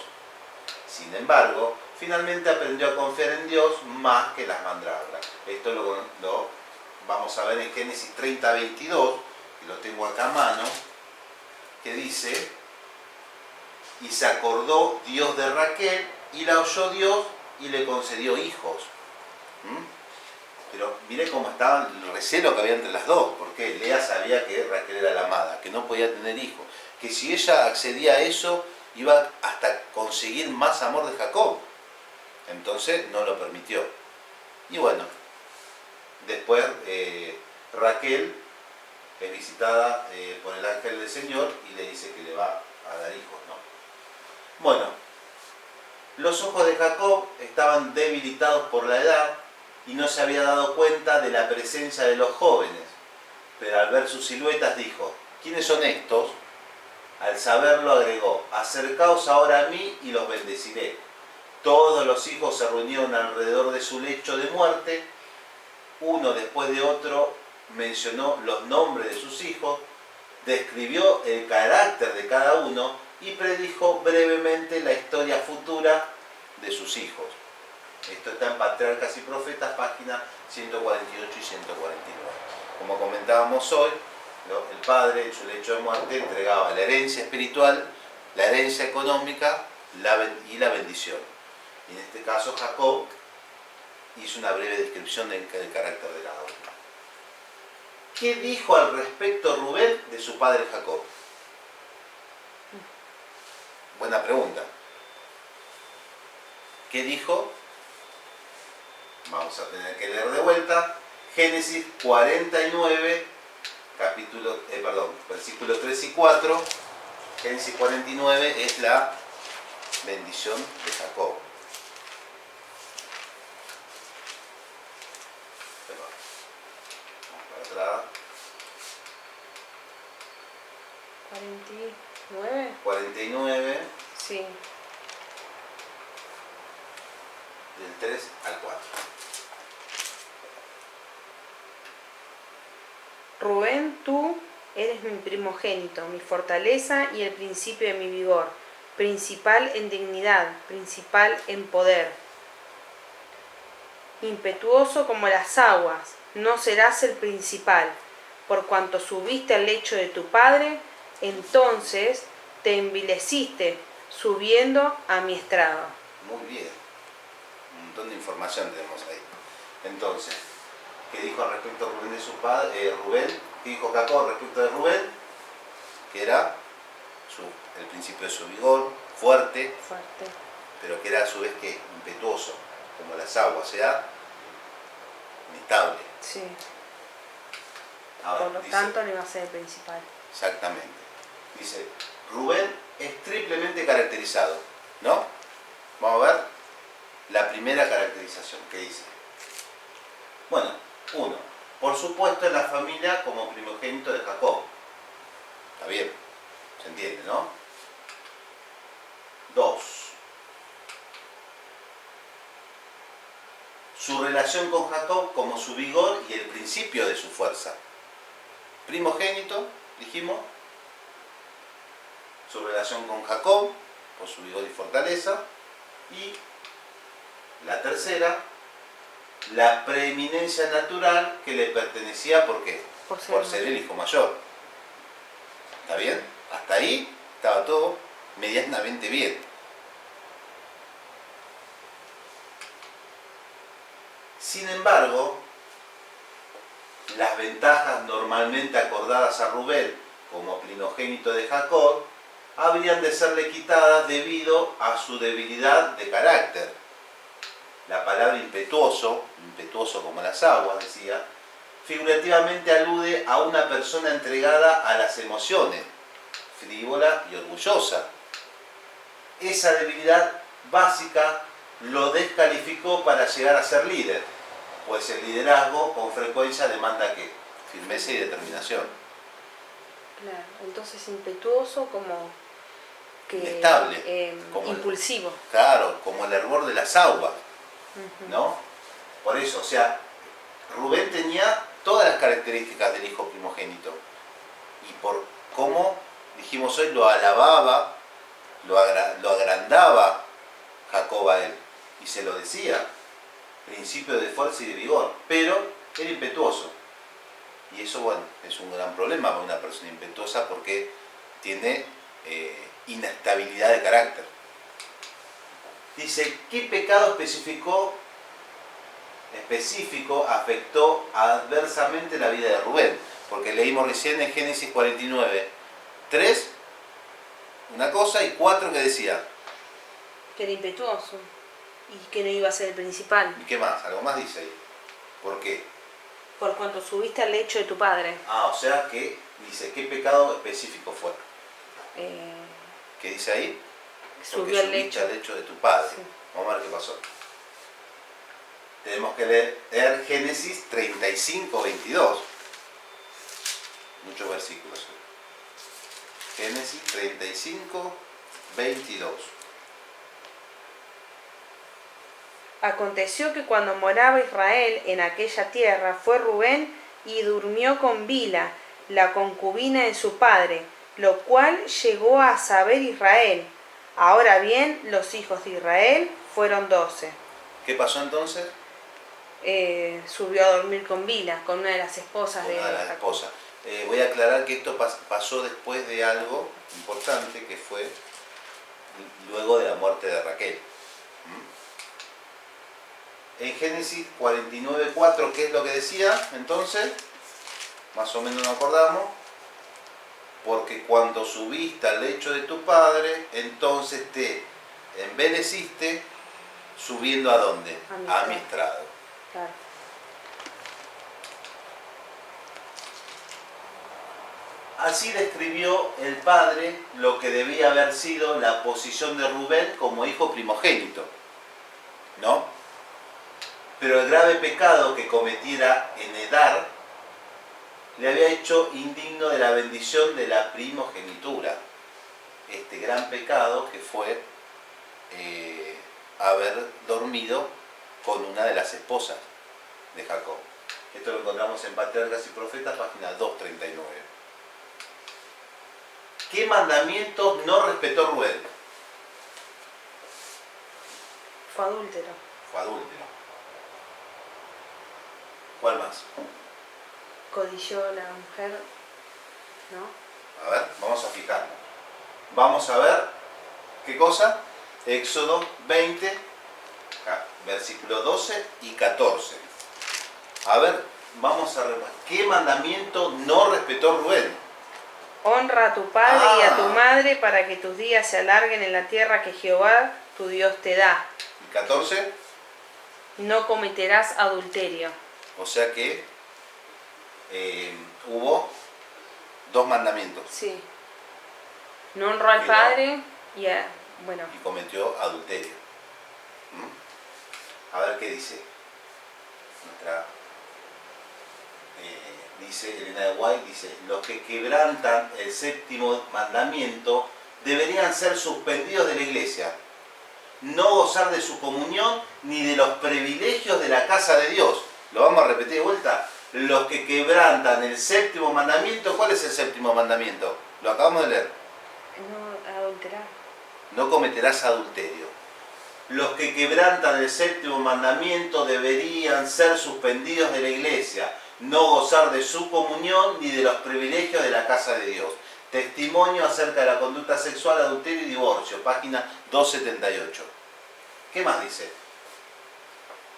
Speaker 2: Sin embargo, finalmente aprendió a confiar en Dios más que las mandrágoras. Esto lo vamos a ver en Génesis 30:22, que lo tengo acá a mano, que dice, y se acordó Dios de Raquel, y la oyó Dios, y le concedió hijos. Pero mire cómo estaba el recelo que había entre las dos, porque Lea sabía que Raquel era la amada, que no podía tener hijos, que si ella accedía a eso, iba hasta conseguir más amor de Jacob. Entonces no lo permitió. Y bueno, después Raquel es visitada por el ángel del Señor y le dice que le va a dar hijos, ¿no? Bueno, los ojos de Jacob estaban debilitados por la edad y no se había dado cuenta de la presencia de los jóvenes, pero al ver sus siluetas dijo, ¿quiénes son estos? Al saberlo agregó, acercaos ahora a mí y los bendeciré. Todos los hijos se reunieron alrededor de su lecho de muerte, uno después de otro mencionó los nombres de sus hijos, describió el carácter de cada uno y predijo brevemente la historia futura de sus hijos. Esto está en Patriarcas y Profetas, páginas 148 y 149. Como comentábamos hoy, El padre en su lecho de muerte entregaba la herencia espiritual, la herencia económica y la bendición. Y en este caso Jacob hizo una breve descripción del carácter de cada uno. ¿Qué dijo al respecto Rubén de su padre Jacob? Buena pregunta. ¿Qué dijo? Vamos a tener que leer de vuelta. Génesis 49, versículos 3 y 4. Génesis 49 es la bendición de Jacob. Vamos para atrás.
Speaker 1: 49.
Speaker 2: 49,
Speaker 1: Sí.
Speaker 2: del 3 al 4.
Speaker 1: Rubén, tú eres mi primogénito, mi fortaleza y el principio de mi vigor, principal en dignidad, principal en poder. Impetuoso como las aguas, no serás el principal, por cuanto subiste al lecho de tu padre, entonces te envileciste subiendo a mi estrado.
Speaker 2: Muy bien. Un montón de información tenemos ahí. Entonces, ¿qué dijo al respecto Rubén de su padre? ¿Qué dijo Jacob respecto de Rubén? Que era el principio de su vigor, fuerte, pero que era a su vez que impetuoso, como las aguas, o sea, inestable.
Speaker 1: Sí.
Speaker 2: Ahora,
Speaker 1: Por lo tanto, no iba a ser el principal.
Speaker 2: Exactamente. Dice, Rubén es triplemente caracterizado, ¿no? Vamos a ver la primera caracterización que dice. Bueno, 1. Por supuesto en la familia como primogénito de Jacob. Está bien, se entiende, ¿no? 2. Su relación con Jacob como su vigor y el principio de su fuerza. Primogénito, dijimos. Su relación con Jacob, por su vigor y fortaleza. Y la tercera, la preeminencia natural que le pertenecía, ¿por qué? Por ser el hijo mayor. ¿Está bien? Hasta ahí estaba todo medianamente bien. Sin embargo, las ventajas normalmente acordadas a Rubén como primogénito de Jacob habrían de serle quitadas debido a su debilidad de carácter. La palabra impetuoso como las aguas, decía, figurativamente alude a una persona entregada a las emociones, frívola y orgullosa. Esa debilidad básica lo descalificó para llegar a ser líder, pues el liderazgo con frecuencia demanda ¿qué? Firmeza y determinación.
Speaker 1: Claro, entonces impetuoso como que
Speaker 2: inestable, como
Speaker 1: impulsivo.
Speaker 2: Claro, como el hervor de las aguas, ¿no? Por eso, o sea, Rubén tenía todas las características del hijo primogénito y por cómo, dijimos hoy, lo alababa, lo agrandaba Jacob a él y se lo decía, principio de fuerza y de vigor, pero era impetuoso. Y eso, bueno, es un gran problema para una persona impetuosa porque tiene inestabilidad de carácter. Dice, ¿qué pecado específico afectó adversamente la vida de Rubén? Porque leímos recién en Génesis 49, 3, una cosa, y 4 que decía.
Speaker 1: Que era impetuoso y que no iba a ser el principal.
Speaker 2: ¿Y qué más? Algo más dice ahí. ¿Por qué?
Speaker 1: Por cuanto subiste al lecho de tu padre.
Speaker 2: O sea que dice, ¿qué pecado específico fue? ¿Qué dice ahí?
Speaker 1: Subió al lecho
Speaker 2: de tu padre.
Speaker 1: Sí.
Speaker 2: Vamos a ver qué pasó. Tenemos que leer Génesis 35, 22. Muchos versículos. Génesis 35, 22.
Speaker 1: Aconteció que cuando moraba Israel en aquella tierra, fue Rubén y durmió con Bila, la concubina de su padre, lo cual llegó a saber Israel. Ahora bien, los hijos de Israel fueron 12.
Speaker 2: ¿Qué pasó entonces?
Speaker 1: Subió a dormir con Bila, con una de las esposas de
Speaker 2: Una de las
Speaker 1: Jacob.
Speaker 2: esposas. Voy a aclarar que esto pasó después de algo importante que fue luego de la muerte de Raquel. En Génesis 49:4, ¿qué es lo que decía? Entonces, más o menos nos acordamos. Porque cuando subiste al lecho de tu padre, entonces te enveneciste subiendo ¿a dónde? A mi estrado.
Speaker 1: Claro.
Speaker 2: Así describió el padre lo que debía haber sido la posición de Rubén como hijo primogénito, ¿no? Pero el grave pecado que cometiera Enedar le había hecho indigno de la bendición de la primogenitura. Este gran pecado que fue haber dormido con una de las esposas de Jacob. Esto lo encontramos en Patriarcas y Profetas, página 239. ¿Qué mandamientos no respetó Rubén?
Speaker 1: Fue adúltero.
Speaker 2: Fue adúltero. ¿Cuál más?
Speaker 1: Codilló a la mujer, ¿no?
Speaker 2: A ver, vamos a fijarnos. Vamos a ver, ¿qué cosa? Éxodo 20, versículos 12 y 14. A ver, vamos a repasar. ¿Qué mandamiento no respetó Rubén?
Speaker 1: Honra a tu padre y a tu madre para que tus días se alarguen en la tierra que Jehová, tu Dios, te da.
Speaker 2: ¿Y 14?
Speaker 1: No cometerás adulterio.
Speaker 2: O sea que hubo dos mandamientos.
Speaker 1: Sí. No honró al padre y a... Bueno.
Speaker 2: Y cometió adulterio. A ver qué dice. Dice Elena de White, dice, los que quebrantan el séptimo mandamiento deberían ser suspendidos de la iglesia, no gozar de su comunión ni de los privilegios de la casa de Dios. Lo vamos a repetir de vuelta. Los que quebrantan el séptimo mandamiento, ¿cuál es el séptimo mandamiento? Lo acabamos de leer.
Speaker 1: No adulterar.
Speaker 2: No cometerás adulterio. Los que quebrantan el séptimo mandamiento deberían ser suspendidos de la iglesia, no gozar de su comunión ni de los privilegios de la casa de Dios. Testimonio acerca de la conducta sexual, adulterio y divorcio, página 278. ¿Qué más dice?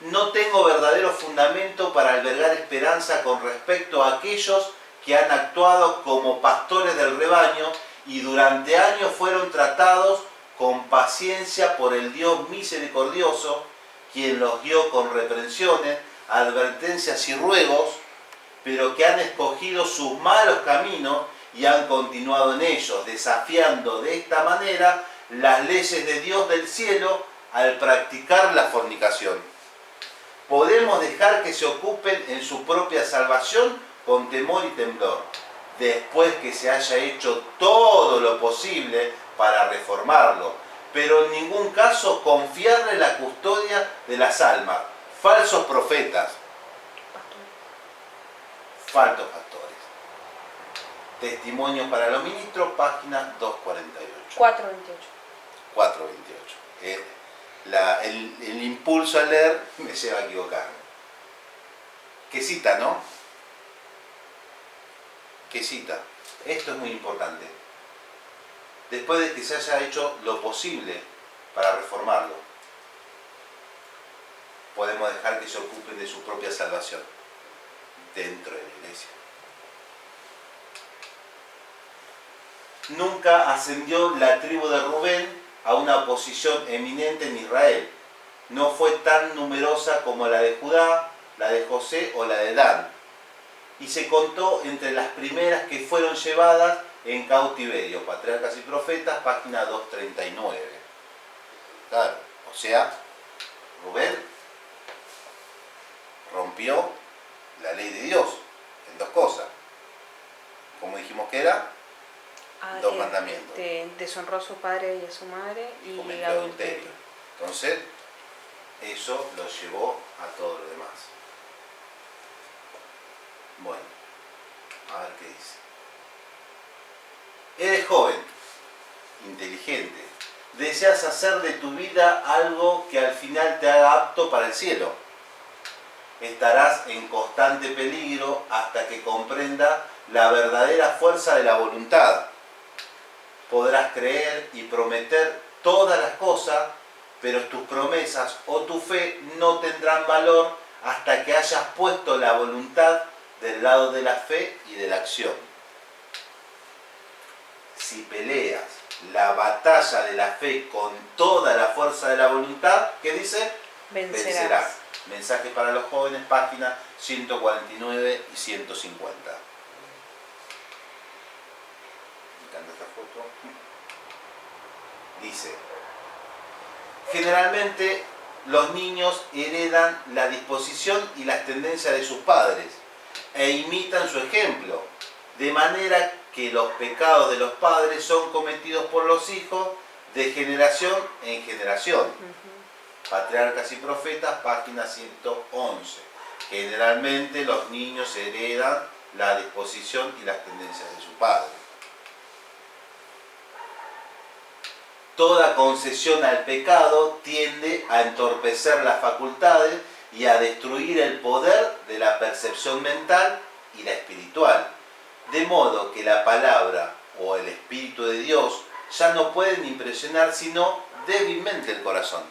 Speaker 2: No tengo verdadero fundamento para albergar esperanza con respecto a aquellos que han actuado como pastores del rebaño y durante años fueron tratados con paciencia por el Dios misericordioso, quien los guió con reprensiones, advertencias y ruegos, pero que han escogido sus malos caminos y han continuado en ellos, desafiando de esta manera las leyes de Dios del cielo al practicar la fornicación. Podemos dejar que se ocupen en su propia salvación con temor y temblor, después que se haya hecho todo lo posible para reformarlo, pero en ningún caso confiarle la custodia de las almas. Falsos profetas, falsos pastores. Testimonio para los ministros, página 248.
Speaker 1: 428.
Speaker 2: 428. El impulso a leer me lleva a equivocarme. ¿Qué cita, no? ¿Qué cita? Esto es muy importante. Después de que se haya hecho lo posible para reformarlo, podemos dejar que se ocupen de su propia salvación dentro de la iglesia. Nunca ascendió la tribu de Rubén a una posición eminente en Israel. No fue tan numerosa como la de Judá, la de José o la de Dan. Y se contó entre las primeras que fueron llevadas en cautiverio. Patriarcas y Profetas, página 239. Claro, o sea, Rubén rompió la ley de Dios en dos cosas. Como dijimos que era, dos mandamientos.
Speaker 1: Deshonró a su padre y a su madre y
Speaker 2: cometió
Speaker 1: adulterio.
Speaker 2: Entonces, eso lo llevó a todo lo demás. Bueno, a ver qué dice. Eres joven, inteligente, deseas hacer de tu vida algo que al final te haga apto para el cielo. Estarás en constante peligro hasta que comprenda la verdadera fuerza de la voluntad. Podrás creer y prometer todas las cosas, pero tus promesas o tu fe no tendrán valor hasta que hayas puesto la voluntad del lado de la fe y de la acción. Si peleas la batalla de la fe con toda la fuerza de la voluntad, ¿qué dice? Vencerás. Mensaje para los jóvenes, páginas 149 y 150. Me encanta esta foto. Dice, generalmente los niños heredan la disposición y las tendencias de sus padres e imitan su ejemplo, de manera que los pecados de los padres son cometidos por los hijos de generación en generación. Patriarcas y Profetas, página 111. Generalmente los niños heredan la disposición y las tendencias de su padre. Toda concesión al pecado tiende a entorpecer las facultades y a destruir el poder de la percepción mental y la espiritual. De modo que la palabra o el Espíritu de Dios ya no pueden impresionar sino débilmente el corazón.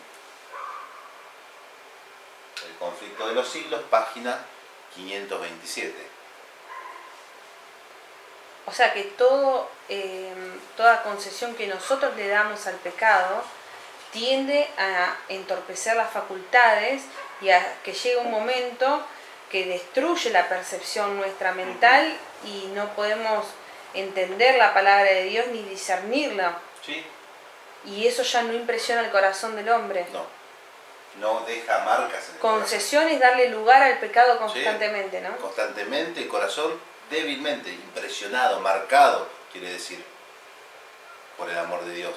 Speaker 2: El conflicto de los siglos, página 527.
Speaker 1: O sea que toda concesión que nosotros le damos al pecado tiende a entorpecer las facultades y a que llegue un momento que destruye la percepción nuestra mental y no podemos entender la palabra de Dios ni discernirla.
Speaker 2: ¿Sí?
Speaker 1: Y eso ya no impresiona el corazón del hombre.
Speaker 2: No deja marcas en el
Speaker 1: Concesión es darle lugar al pecado constantemente,
Speaker 2: sí,
Speaker 1: ¿no?
Speaker 2: Constantemente, el corazón débilmente, impresionado, marcado, quiere decir, por el amor de Dios.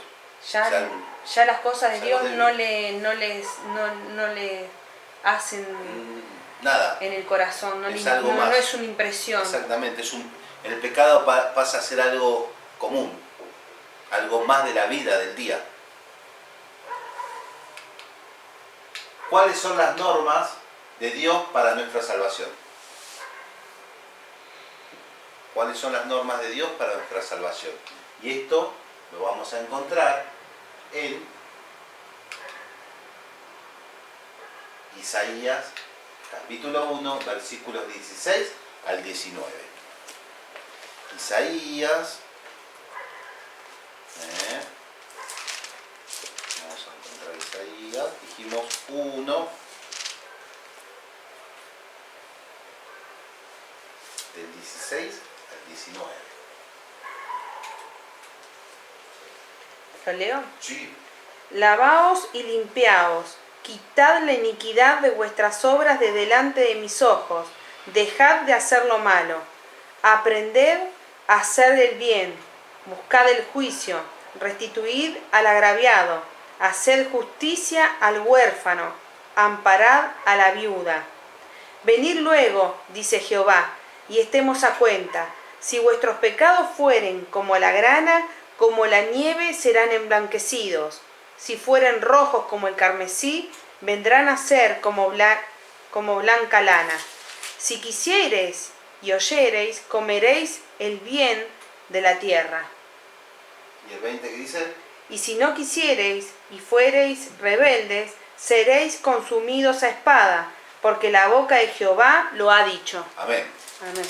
Speaker 1: Ya las cosas de Dios no le hacen
Speaker 2: nada
Speaker 1: en el corazón, no es una impresión.
Speaker 2: Exactamente, el pecado pasa a ser algo común, algo más de la vida, del día. ¿Cuáles son las normas de Dios para nuestra salvación? ¿Cuáles son las normas de Dios para nuestra salvación? Y esto lo vamos a encontrar en Isaías capítulo 1, versículos 16 al 19. Isaías, vamos a encontrar Isaías, dijimos 1, del 16 al 19.
Speaker 1: ¿Lo leo?
Speaker 2: Sí.
Speaker 1: Lavaos y limpiaos, quitad la iniquidad de vuestras obras de delante de mis ojos, dejad de hacer lo malo, aprended a hacer el bien, buscad el juicio, restituid al agraviado, haced justicia al huérfano, amparad a la viuda. Venid luego, dice Jehová, y estemos a cuenta. Si vuestros pecados fueren como la grana, como la nieve serán emblanquecidos. Si fueren rojos como el carmesí, vendrán a ser como blanca lana. Si quisiereis y oyereis, comeréis el bien de la tierra.
Speaker 2: ¿Y el 20 qué dice?
Speaker 1: Y si no quisiereis y fuereis rebeldes, seréis consumidos a espada, porque la boca de Jehová lo ha dicho.
Speaker 2: Amén.
Speaker 1: Amén.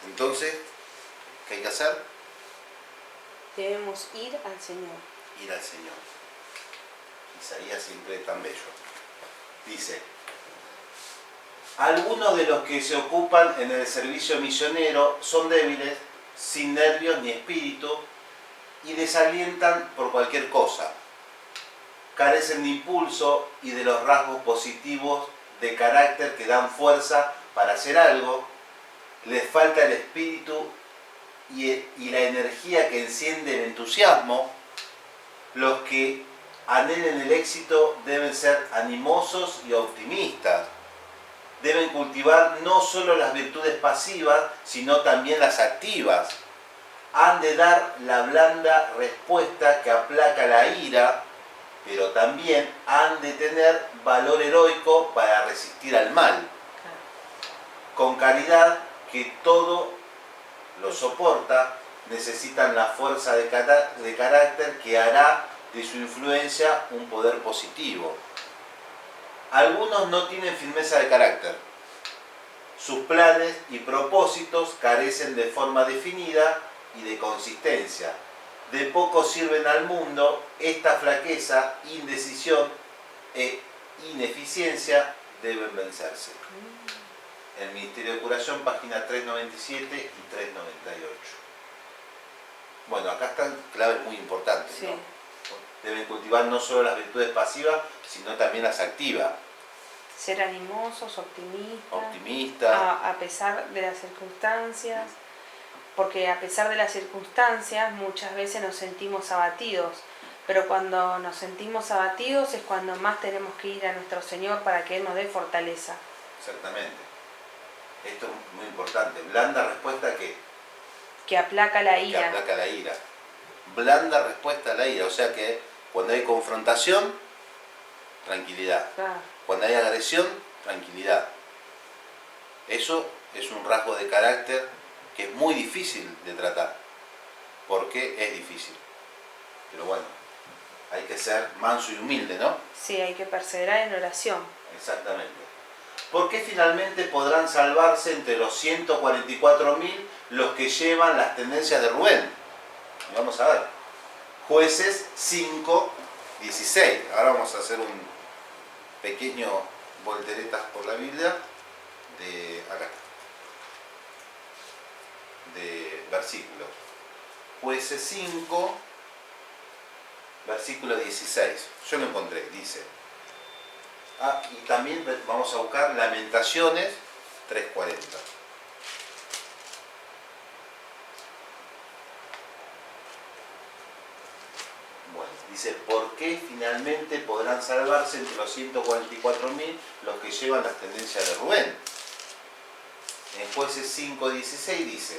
Speaker 2: Entonces, ¿qué hay que hacer?
Speaker 1: Debemos ir al Señor.
Speaker 2: Ir al Señor. Isaías siempre tan bello. Dice, algunos de los que se ocupan en el servicio misionero son débiles, sin nervios ni espíritu, y desalientan por cualquier cosa. Carecen de impulso y de los rasgos positivos de carácter que dan fuerza para hacer algo. Les falta el espíritu y la energía que enciende el entusiasmo. Los que anhelen el éxito deben ser animosos y optimistas. Deben cultivar no solo las virtudes pasivas, sino también las activas. Han de dar la blanda respuesta que aplaca la ira, pero también han de tener valor heroico para resistir al mal. Con caridad que todo lo soporta, necesitan la fuerza de carácter que hará de su influencia un poder positivo. Algunos no tienen firmeza de carácter. Sus planes y propósitos carecen de forma definida y de consistencia. De poco sirven al mundo. Esta flaqueza, indecisión e ineficiencia deben vencerse. El Ministerio de Curación, página 397 y 398. Bueno, acá están claves muy importantes,
Speaker 1: Sí.
Speaker 2: ¿no? Deben cultivar no solo las virtudes pasivas, sino también las activas.
Speaker 1: Ser animosos, optimistas,
Speaker 2: Optimista.
Speaker 1: a pesar de las circunstancias, porque a pesar de las circunstancias muchas veces nos sentimos abatidos, pero cuando nos sentimos abatidos es cuando más tenemos que ir a nuestro Señor para que Él nos dé fortaleza.
Speaker 2: Exactamente. Esto es muy importante. Blanda respuesta
Speaker 1: Que aplaca la
Speaker 2: que
Speaker 1: ira.
Speaker 2: aplaca la ira. Blanda respuesta a la ira. O sea que cuando hay confrontación, tranquilidad.
Speaker 1: Claro.
Speaker 2: Cuando hay agresión, tranquilidad. Eso es un rasgo de carácter que es muy difícil de tratar. Porque es difícil. Pero bueno, hay que ser manso y humilde, ¿no?
Speaker 1: Sí, hay que perseverar en oración.
Speaker 2: Exactamente. ¿Por qué finalmente podrán salvarse entre los 144.000 los que llevan las tendencias de Rubén? Y vamos a ver. Jueces 5:16. Ahora vamos a hacer un pequeño volteretas por la Biblia de acá. De versículo. Jueces 5, versículo 16. Yo lo encontré, dice. Y también vamos a buscar Lamentaciones 3:40. Bueno, dice, ¿por qué finalmente podrán salvarse entre los 144.000 los que llevan las tendencias de Rubén? En Jueces 5:16 dice,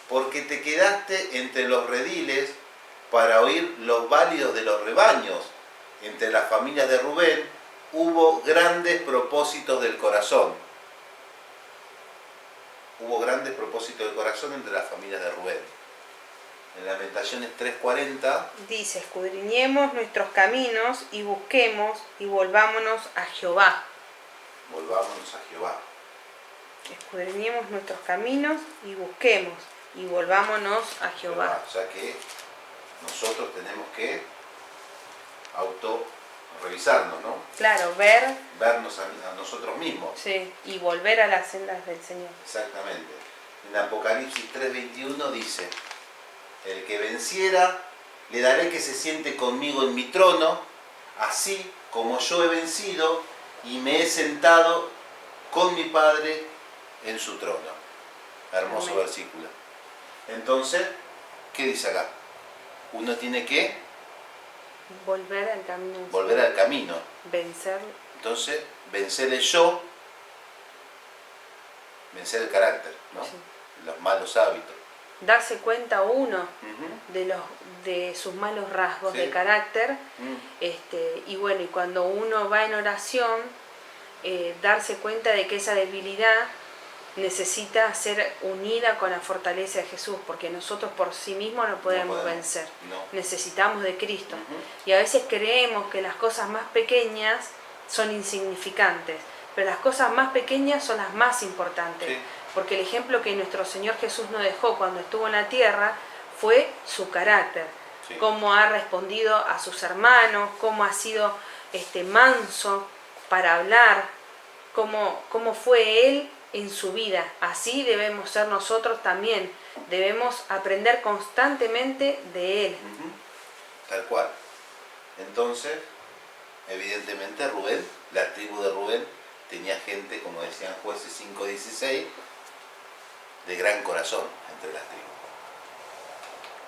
Speaker 2: porque te quedaste entre los rediles para oír los válidos de los rebaños. Entre las familias de Rubén hubo grandes propósitos del corazón. Hubo grandes propósitos del corazón entre las familias de Rubén. En Lamentaciones 3:40
Speaker 1: Dice, escudriñemos nuestros caminos y busquemos y volvámonos a Jehová.
Speaker 2: volvámonos a Jehová.
Speaker 1: Escudriñemos nuestros caminos y busquemos y volvámonos a Jehová.
Speaker 2: O sea que nosotros tenemos que auto-revisarnos, ¿no?
Speaker 1: Claro, ver,
Speaker 2: Vernos a nosotros mismos.
Speaker 1: sí, y volver a las sendas del Señor.
Speaker 2: Exactamente. En Apocalipsis 3:21 dice, el que venciera, le daré que se siente conmigo en mi trono, así como yo he vencido y me he sentado con mi Padre en su trono. Hermoso
Speaker 1: Amén.
Speaker 2: versículo. Entonces, ¿qué dice acá? Uno tiene que
Speaker 1: Volver al camino. del
Speaker 2: volver
Speaker 1: Señor.
Speaker 2: al camino.
Speaker 1: Vencer.
Speaker 2: Entonces, vencer el yo, vencer el carácter, ¿no?
Speaker 1: Sí.
Speaker 2: Los malos hábitos.
Speaker 1: Darse cuenta uno
Speaker 2: Ujú.
Speaker 1: de sus malos rasgos
Speaker 2: Sí.
Speaker 1: de carácter.
Speaker 2: Mm.
Speaker 1: Y bueno, y cuando uno va en oración, darse cuenta de que esa debilidad necesita ser unida con la fortaleza de Jesús, porque nosotros por sí mismos no podemos vencer.
Speaker 2: No.
Speaker 1: Necesitamos de Cristo.
Speaker 2: Ujú.
Speaker 1: Y a veces creemos que las cosas más pequeñas son insignificantes, pero las cosas más pequeñas son las más importantes.
Speaker 2: Sí.
Speaker 1: Porque el ejemplo que nuestro Señor Jesús nos dejó cuando estuvo en la tierra fue su carácter.
Speaker 2: Sí.
Speaker 1: Cómo ha respondido a sus hermanos, cómo ha sido manso para hablar, cómo fue Él en su vida. Así debemos ser nosotros también. Debemos aprender constantemente de Él.
Speaker 2: Ujú. Tal cual. Entonces, evidentemente Rubén, la tribu de Rubén, tenía gente, como decían Jueces 5:16, de gran corazón entre las tribus.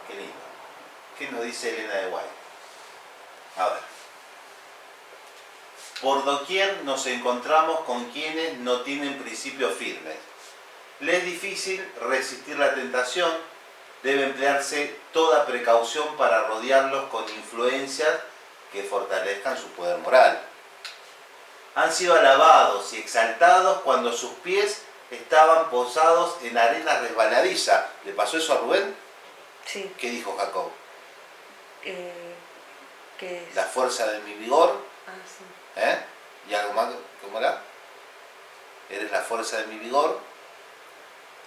Speaker 2: Qué lindo. ¿Qué nos dice Elena de White? A ver. Por doquier nos encontramos con quienes no tienen principios firmes. Les es difícil resistir la tentación, debe emplearse toda precaución para rodearlos con influencias que fortalezcan su poder moral. han sido alabados y exaltados cuando sus pies estaban posados en arena resbaladiza. ¿Le pasó eso a Rubén?
Speaker 1: Sí.
Speaker 2: ¿Qué dijo Jacob?
Speaker 1: ¿Qué es?
Speaker 2: La fuerza de mi vigor.
Speaker 1: Ah, sí.
Speaker 2: ¿Y algo más? ¿Cómo era? Eres la fuerza de mi vigor.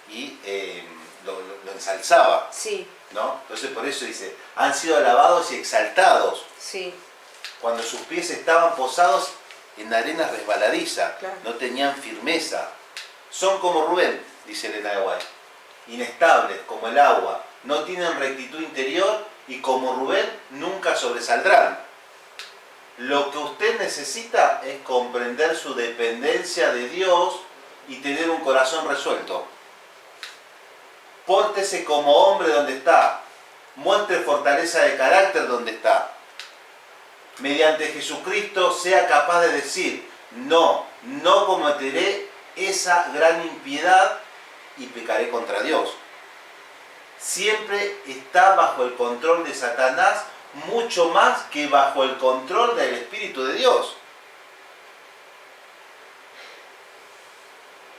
Speaker 2: Y lo ensalzaba.
Speaker 1: Sí.
Speaker 2: ¿No? Entonces por eso dice, han sido alabados y exaltados.
Speaker 1: Sí.
Speaker 2: Cuando sus pies estaban posados en arena resbaladiza.
Speaker 1: Claro.
Speaker 2: No tenían firmeza. Son como Rubén, dice Elena de White, inestables como el agua, no tienen rectitud interior y como Rubén nunca sobresaldrán. Lo que usted necesita es comprender su dependencia de Dios y tener un corazón resuelto. Pórtese como hombre donde está, muestre fortaleza de carácter donde está. Mediante Jesucristo sea capaz de decir, no cometeré esa gran impiedad y pecaré contra Dios. Siempre está bajo el control de Satanás, mucho más que bajo el control del Espíritu de Dios.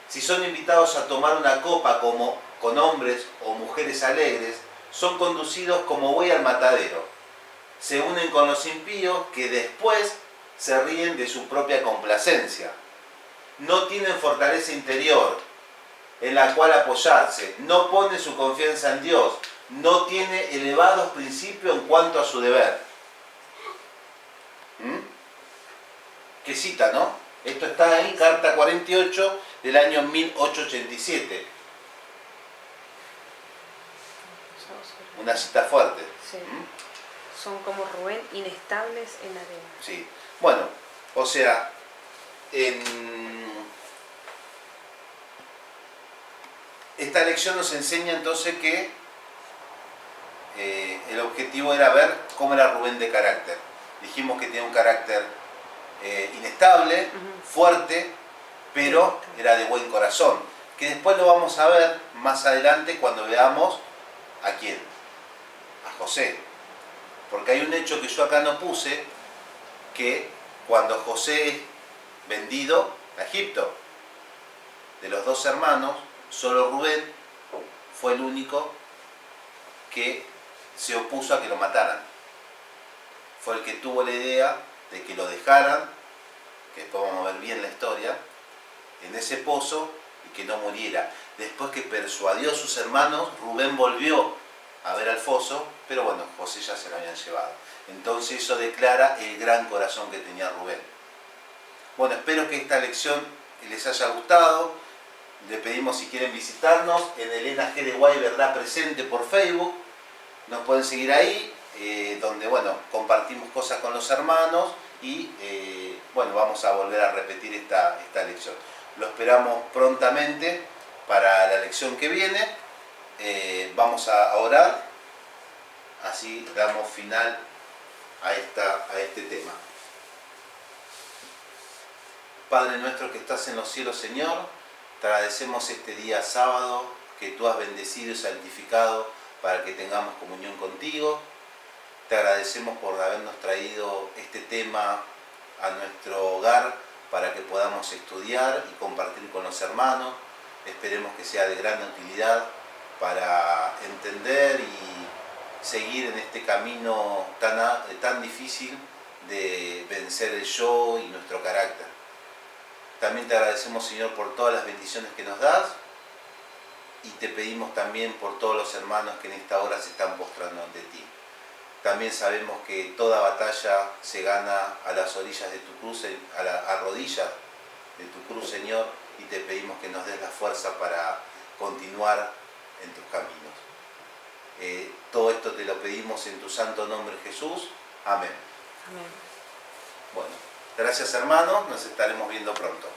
Speaker 2: Si son invitados a tomar una copa con hombres o mujeres alegres, son conducidos como buey al matadero. Se unen con los impíos que después se ríen de su propia complacencia. No tienen fortaleza interior en la cual apoyarse, no pone su confianza en Dios, no tiene elevados principios en cuanto a su deber. ¿Qué cita, no? Esto está en Carta 48 del año 1887. Una cita fuerte.
Speaker 1: Sí. Son como Rubén, inestables en arena.
Speaker 2: Sí. Bueno, o sea, esta lección nos enseña entonces que el objetivo era ver cómo era Rubén de carácter. Dijimos que tenía un carácter inestable, fuerte, pero era de buen corazón. Que después lo vamos a ver más adelante cuando veamos a quién, a José. Porque hay un hecho que yo acá no puse, que cuando José es vendido a Egipto, de los dos hermanos, solo Rubén fue el único que se opuso a que lo mataran. Fue el que tuvo la idea de que lo dejaran, que después vamos a ver bien la historia, en ese pozo y que no muriera. Después que persuadió a sus hermanos, Rubén volvió a ver al foso, pero bueno, José ya se lo habían llevado. Entonces eso declara el gran corazón que tenía Rubén. Bueno, espero que esta lección les haya gustado. Le pedimos si quieren visitarnos en Elena G. de Guay, Verdad Presente por Facebook. Nos pueden seguir ahí, donde bueno, compartimos cosas con los hermanos y bueno, vamos a volver a repetir esta lección. Lo esperamos prontamente para la lección que viene. Vamos a orar, así damos final a este tema. Padre nuestro que estás en los cielos, Señor, te agradecemos este día sábado que tú has bendecido y santificado para que tengamos comunión contigo. Te agradecemos por habernos traído este tema a nuestro hogar para que podamos estudiar y compartir con los hermanos. Esperemos que sea de gran utilidad para entender y seguir en este camino tan difícil de vencer el yo y nuestro carácter. También te agradecemos, Señor, por todas las bendiciones que nos das y te pedimos también por todos los hermanos que en esta hora se están postrando ante ti. También sabemos que toda batalla se gana a las orillas de tu cruz, a rodillas de tu cruz, Señor, y te pedimos que nos des la fuerza para continuar en tus caminos. Todo esto te lo pedimos en tu santo nombre, Jesús. Amén.
Speaker 1: Amén.
Speaker 2: Bueno, gracias hermanos, nos estaremos viendo pronto.